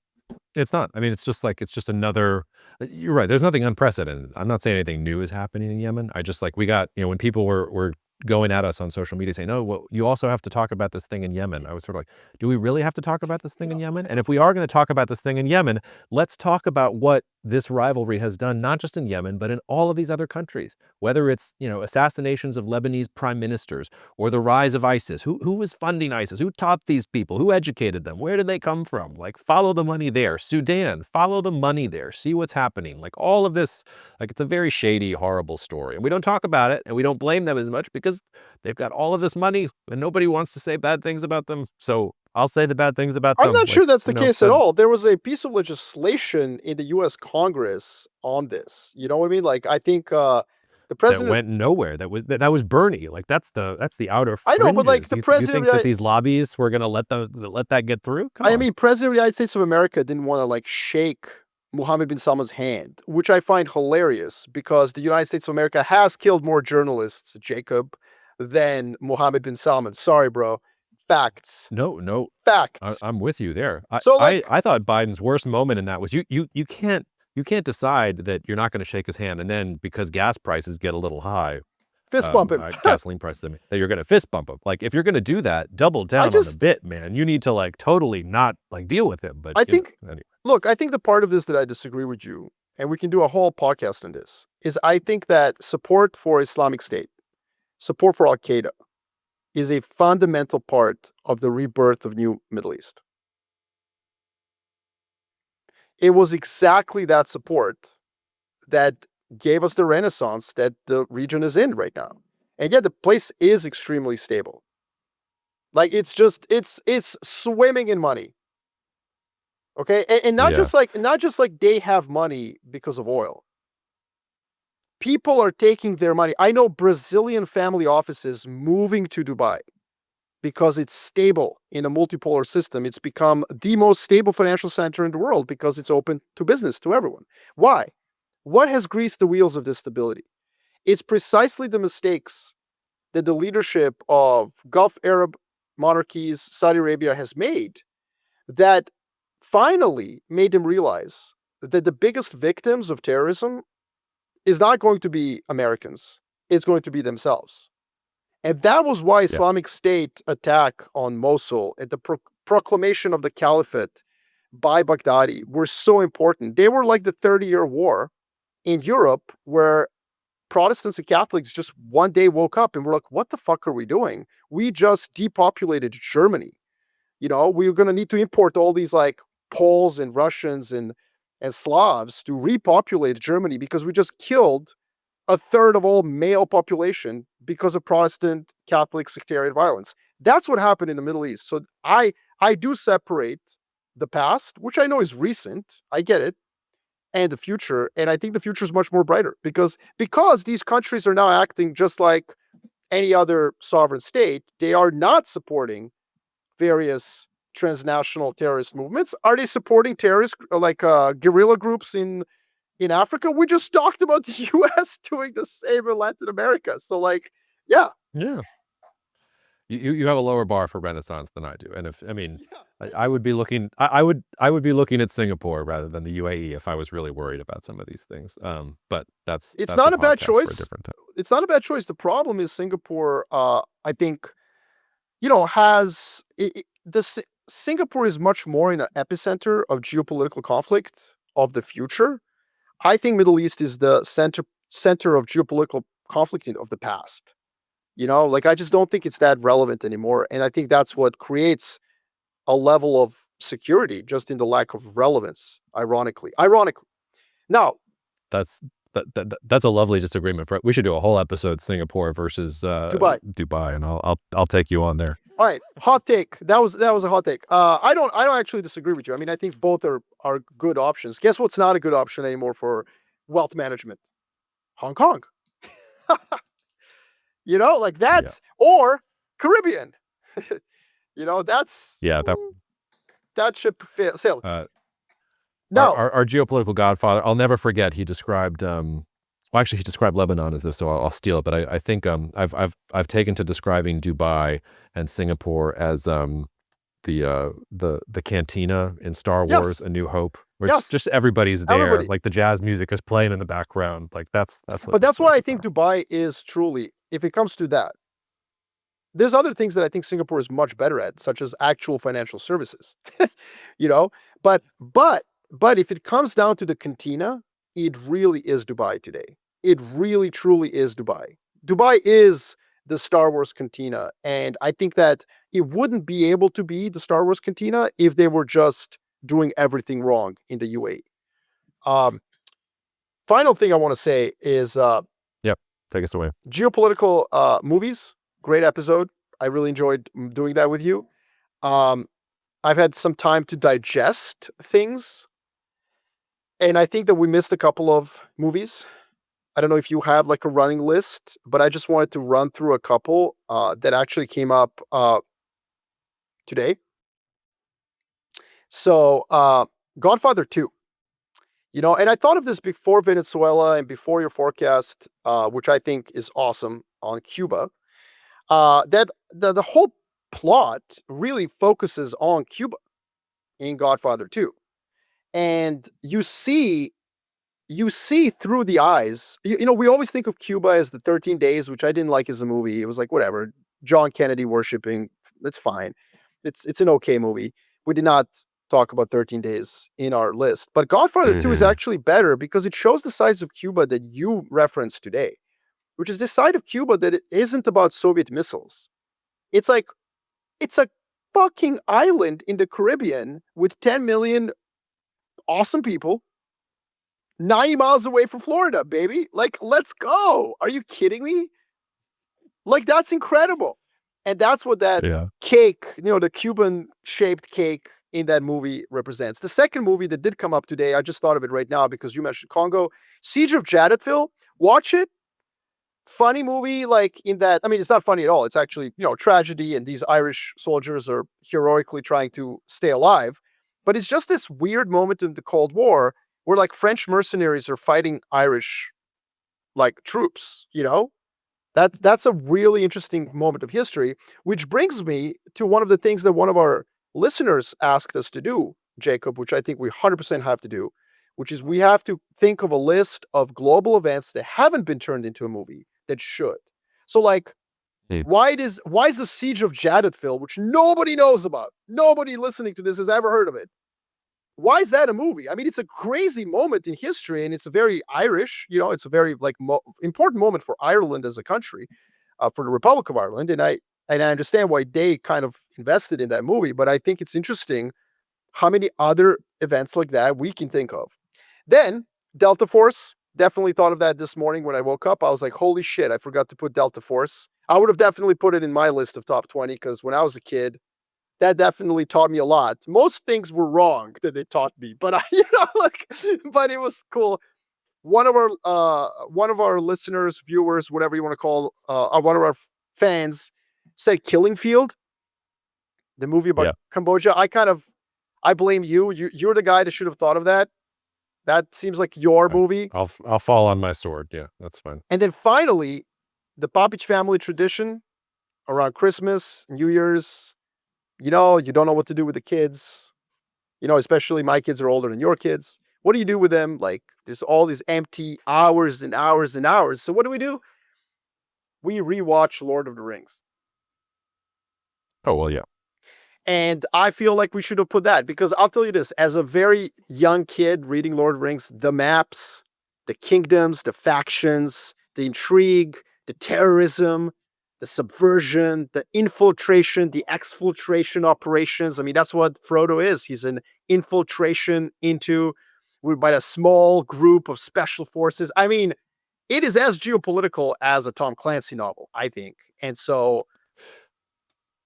it's not. I mean, it's just another, you're right. There's nothing unprecedented. I'm not saying anything new is happening in Yemen. I just we got, when people were going at us on social media saying, "No, well, you also have to talk about this thing in Yemen." I was sort of like, "Do we really have to talk about this thing in Yemen? And if we are going to talk about this thing in Yemen, let's talk about what this rivalry has done, not just in Yemen, but in all of these other countries. Whether it's, assassinations of Lebanese prime ministers or the rise of ISIS. Who was funding ISIS? Who taught these people? Who educated them? Where did they come from? Like, follow the money there. Sudan, follow the money there. See what's happening. Like, all of this, like, it's a very shady, horrible story. And we don't talk about it, and we don't blame them as much because they've got all of this money and nobody wants to say bad things about them. So I'll say the bad things about them. I'm not sure that's the case at but- all. There was a piece of legislation in the U.S. Congress on this. You know what I mean? Like, I think the That president. went nowhere. That was Bernie. Like, that's the outer I know, but, like, fringes. the You president- think that these lobbyists were going to let that get through? Come I on. mean, President of the United States of America didn't want to, like, shake Mohammed bin Salman's hand, which I find hilarious because the United States of America has killed more journalists, Jacob, than Mohammed bin Salman. Sorry, bro. Facts. No, Facts. I'm with you there. So, like- I thought Biden's worst moment in that was you can't decide that you're not going to shake his hand, and then because gas prices get a little high, Fist bump him. gasoline prices, that you're going to fist bump him. Like, if you're going to do that, double down on the bit, man. You need to, like, totally not, like, deal with him. But I think- anyway. Look, I think the part of this that I disagree with you, and we can do a whole podcast on this, is I think that support for Islamic State, support for Al-Qaeda, is a fundamental part of the rebirth of new Middle East. It was exactly that support that gave us the renaissance that the region is in right now. And yet the place is extremely stable. Like, it's swimming in money. Okay? And not just like they have money because of oil. People are taking their money. I know Brazilian family offices moving to Dubai because it's stable in a multipolar system. It's become the most stable financial center in the world because it's open to business, to everyone. Why? What has greased the wheels of this stability? It's precisely the mistakes that the leadership of Gulf Arab monarchies, Saudi Arabia, has made that finally made them realize that the biggest victims of terrorism is not going to be Americans. It's going to be themselves. And that was why Islamic State attack on Mosul and the proclamation of the caliphate by Baghdadi were so important. They were like the 30-year war in Europe where Protestants and Catholics just one day woke up and were like, what the fuck are we doing? We just depopulated Germany. We're going to need to import all these like Poles and Russians and Slavs to repopulate Germany because we just killed a third of all male population because of Protestant Catholic sectarian violence. That's what happened in the Middle East. So I do separate the past, which I know is recent. I get it. And the future. And I think the future is much more brighter because these countries are now acting just like any other sovereign state. They are not supporting various transnational terrorist movements. Are they supporting terrorist guerrilla groups in Africa? We just talked about the U.S. doing the same in Latin America. So, like, yeah. You have a lower bar for Renaissance than I do, and I would be looking. I would be looking at Singapore rather than the UAE if I was really worried about some of these things. But that's not a bad podcast for a choice. different time. It's not a bad choice. The problem is Singapore. I think, has Singapore is much more in an epicenter of geopolitical conflict of the future. I think Middle East is the center of geopolitical conflict of the past. I just don't think it's that relevant anymore. And I think that's what creates a level of security just in the lack of relevance, ironically. Now, That's a lovely disagreement. We should do a whole episode Singapore versus Dubai, and I'll take you on there. All right, hot take. That was a hot take. I don't actually disagree with you. I mean, I think both are good options. Guess what's not a good option anymore for wealth management? Hong Kong. Or Caribbean. That's that ship sailed. No, our geopolitical godfather. I'll never forget. He described. He described Lebanon as this, so I'll steal it. But I think I've taken to describing Dubai and Singapore as the cantina in Star Wars: A New Hope, where it's just everybody's there, like the jazz music is playing in the background, like that's what. But that's why I think Dubai is truly, if it comes to that, there's other things that I think Singapore is much better at, such as actual financial services. You know, but if it comes down to the cantina, it really is Dubai today. It really truly is Dubai. Dubai is the Star Wars cantina, and I think that it wouldn't be able to be the Star Wars cantina if they were just doing everything wrong in the UAE. Final thing I want to say is Yep. Take us away. geopolitical movies. Great episode. I really enjoyed doing that with you. I've had some time to digest things, and I think that we missed a couple of movies. I don't know if you have like a running list, but I just wanted to run through a couple that actually came up today. So, Godfather 2, you know, and I thought of this before Venezuela and before your forecast, which I think is awesome on Cuba, that the whole plot really focuses on Cuba in Godfather 2. And you see through the eyes, you know, we always think of Cuba as the 13 Days, which I didn't like as a movie. It was like, whatever, John Kennedy worshiping, that's fine. It's an okay movie. We did not talk about 13 Days in our list. But Godfather 2 is actually better because it shows the size of Cuba that you referenced today, which is this side of Cuba that it isn't about Soviet missiles. It's like, it's a fucking island in the Caribbean with 10 million awesome people 90 miles away from Florida, baby. Like, let's go. Are you kidding me? Like, that's incredible. And that's what that cake, you know, the Cuban shaped cake in that movie represents. The second movie that did come up today, I just thought of it right now because you mentioned Congo, Siege of Jadotville. Watch it. Funny movie, like in that, I mean, it's not funny at all. It's actually, you know, tragedy, and these Irish soldiers are heroically trying to stay alive. But it's just this weird moment in the Cold War where like French mercenaries are fighting Irish like troops, you know? That's a really interesting moment of history, which brings me to one of the things that one of our listeners asked us to do, Jacob, which I think we 100% have to do, which is we have to think of a list of global events that haven't been turned into a movie that should. So like, why is the Siege of Jadotville, which nobody knows about, nobody listening to this has ever heard of it, why is that a movie? I mean, it's a crazy moment in history, and it's a very Irish, you know, it's a very like important moment for Ireland as a country, for the Republic of Ireland. And I understand why they kind of invested in that movie, but I think it's interesting how many other events like that we can think of. Then Delta Force, definitely thought of that this morning when I woke up. I was like, holy shit, I forgot to put Delta Force. I would have definitely put it in my list of top 20 because when I was a kid, that definitely taught me a lot. Most things were wrong that they taught me, but but it was cool. One of our listeners, viewers, whatever you want to call, one of our fans said Killing Field, the movie about Cambodia. I blame you. You're the guy that should have thought of that. That seems like your movie. I'll fall on my sword. Yeah, that's fine. And then finally, the Papich family tradition around Christmas, New Year's. You know, you don't know what to do with the kids. You know, especially my kids are older than your kids. What do you do with them? Like, there's all these empty hours and hours and hours. So what do? We rewatch Lord of the Rings. Oh, well, yeah. And I feel like we should have put that because I'll tell you this, as a very young kid reading Lord of the Rings, the maps, the kingdoms, the factions, the intrigue, the terrorism, the subversion, the infiltration, the exfiltration operations. I mean, that's what Frodo is. He's an infiltration by a small group of special forces. I mean, it is as geopolitical as a Tom Clancy novel, I think. And so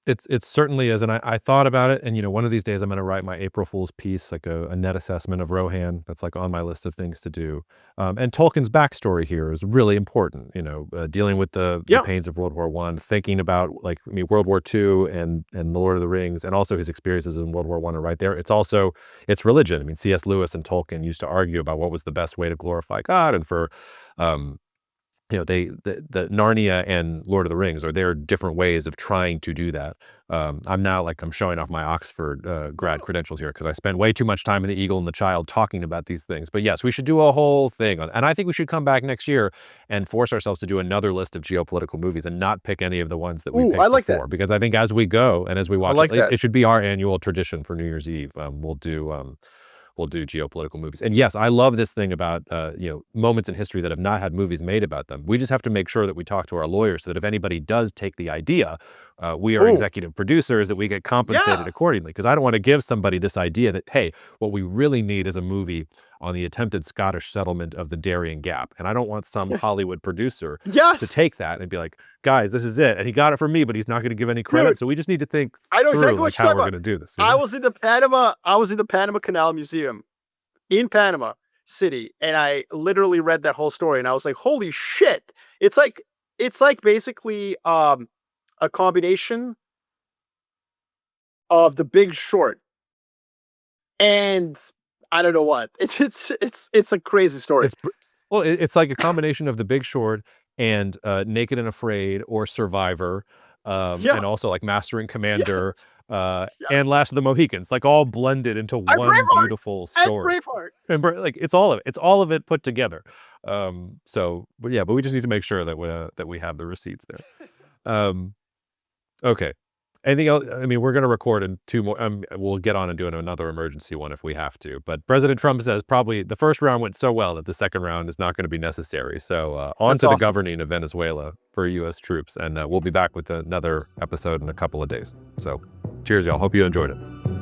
It certainly is, and I thought about it, and you know, one of these days I'm going to write my April Fool's piece, like a net assessment of Rohan. That's like on my list of things to do. And Tolkien's backstory here is really important. You know, dealing with the pains of World War I, thinking about like World War II and the Lord of the Rings, and also his experiences in World War I are right there. It's religion. I mean, C.S. Lewis and Tolkien used to argue about what was the best way to glorify God, and for the Narnia and Lord of the Rings are there different ways of trying to do that. I'm showing off my Oxford grad credentials here because I spent way too much time in The Eagle and the Child talking about these things. But yes, we should do a whole thing on, and I think we should come back next year and force ourselves to do another list of geopolitical movies and not pick any of the ones that we picked I like before. that. Because I think as we go and as we watch like it, that. it should be our annual tradition for New Year's Eve. We'll do geopolitical movies. And yes, I love this thing about moments in history that have not had movies made about them. We just have to make sure that we talk to our lawyers so that if anybody does take the idea, we are executive producers, that we get compensated accordingly. Because I don't want to give somebody this idea that, hey, what we really need is a movie on the attempted Scottish settlement of the Darien Gap. And I don't want some Hollywood producer to take that and be like, guys, this is it. And he got it from me, but he's not going to give any credit. Dude, so we just need to think I know through exactly what how we're going to do this. I was in the Panama Canal Museum in Panama City, and I literally read that whole story, and I was like, holy shit. It's like basically a combination of The Big Short and I don't know what. It's a crazy story. It's like a combination of The Big Short and Naked and Afraid or Survivor, and also like Master and Commander, and Last of the Mohicans, like all blended into one beautiful story. And Braveheart. And like it's all of it put together. But we just need to make sure that we have the receipts there. Okay. Anything else? I mean, we're going to record in 2 more. We'll get on and do another emergency one if we have to. But President Trump says probably the first round went so well that the second round is not going to be necessary. So on to the governing of Venezuela for U.S. troops. And we'll be back with another episode in a couple of days. So cheers, y'all. Hope you enjoyed it.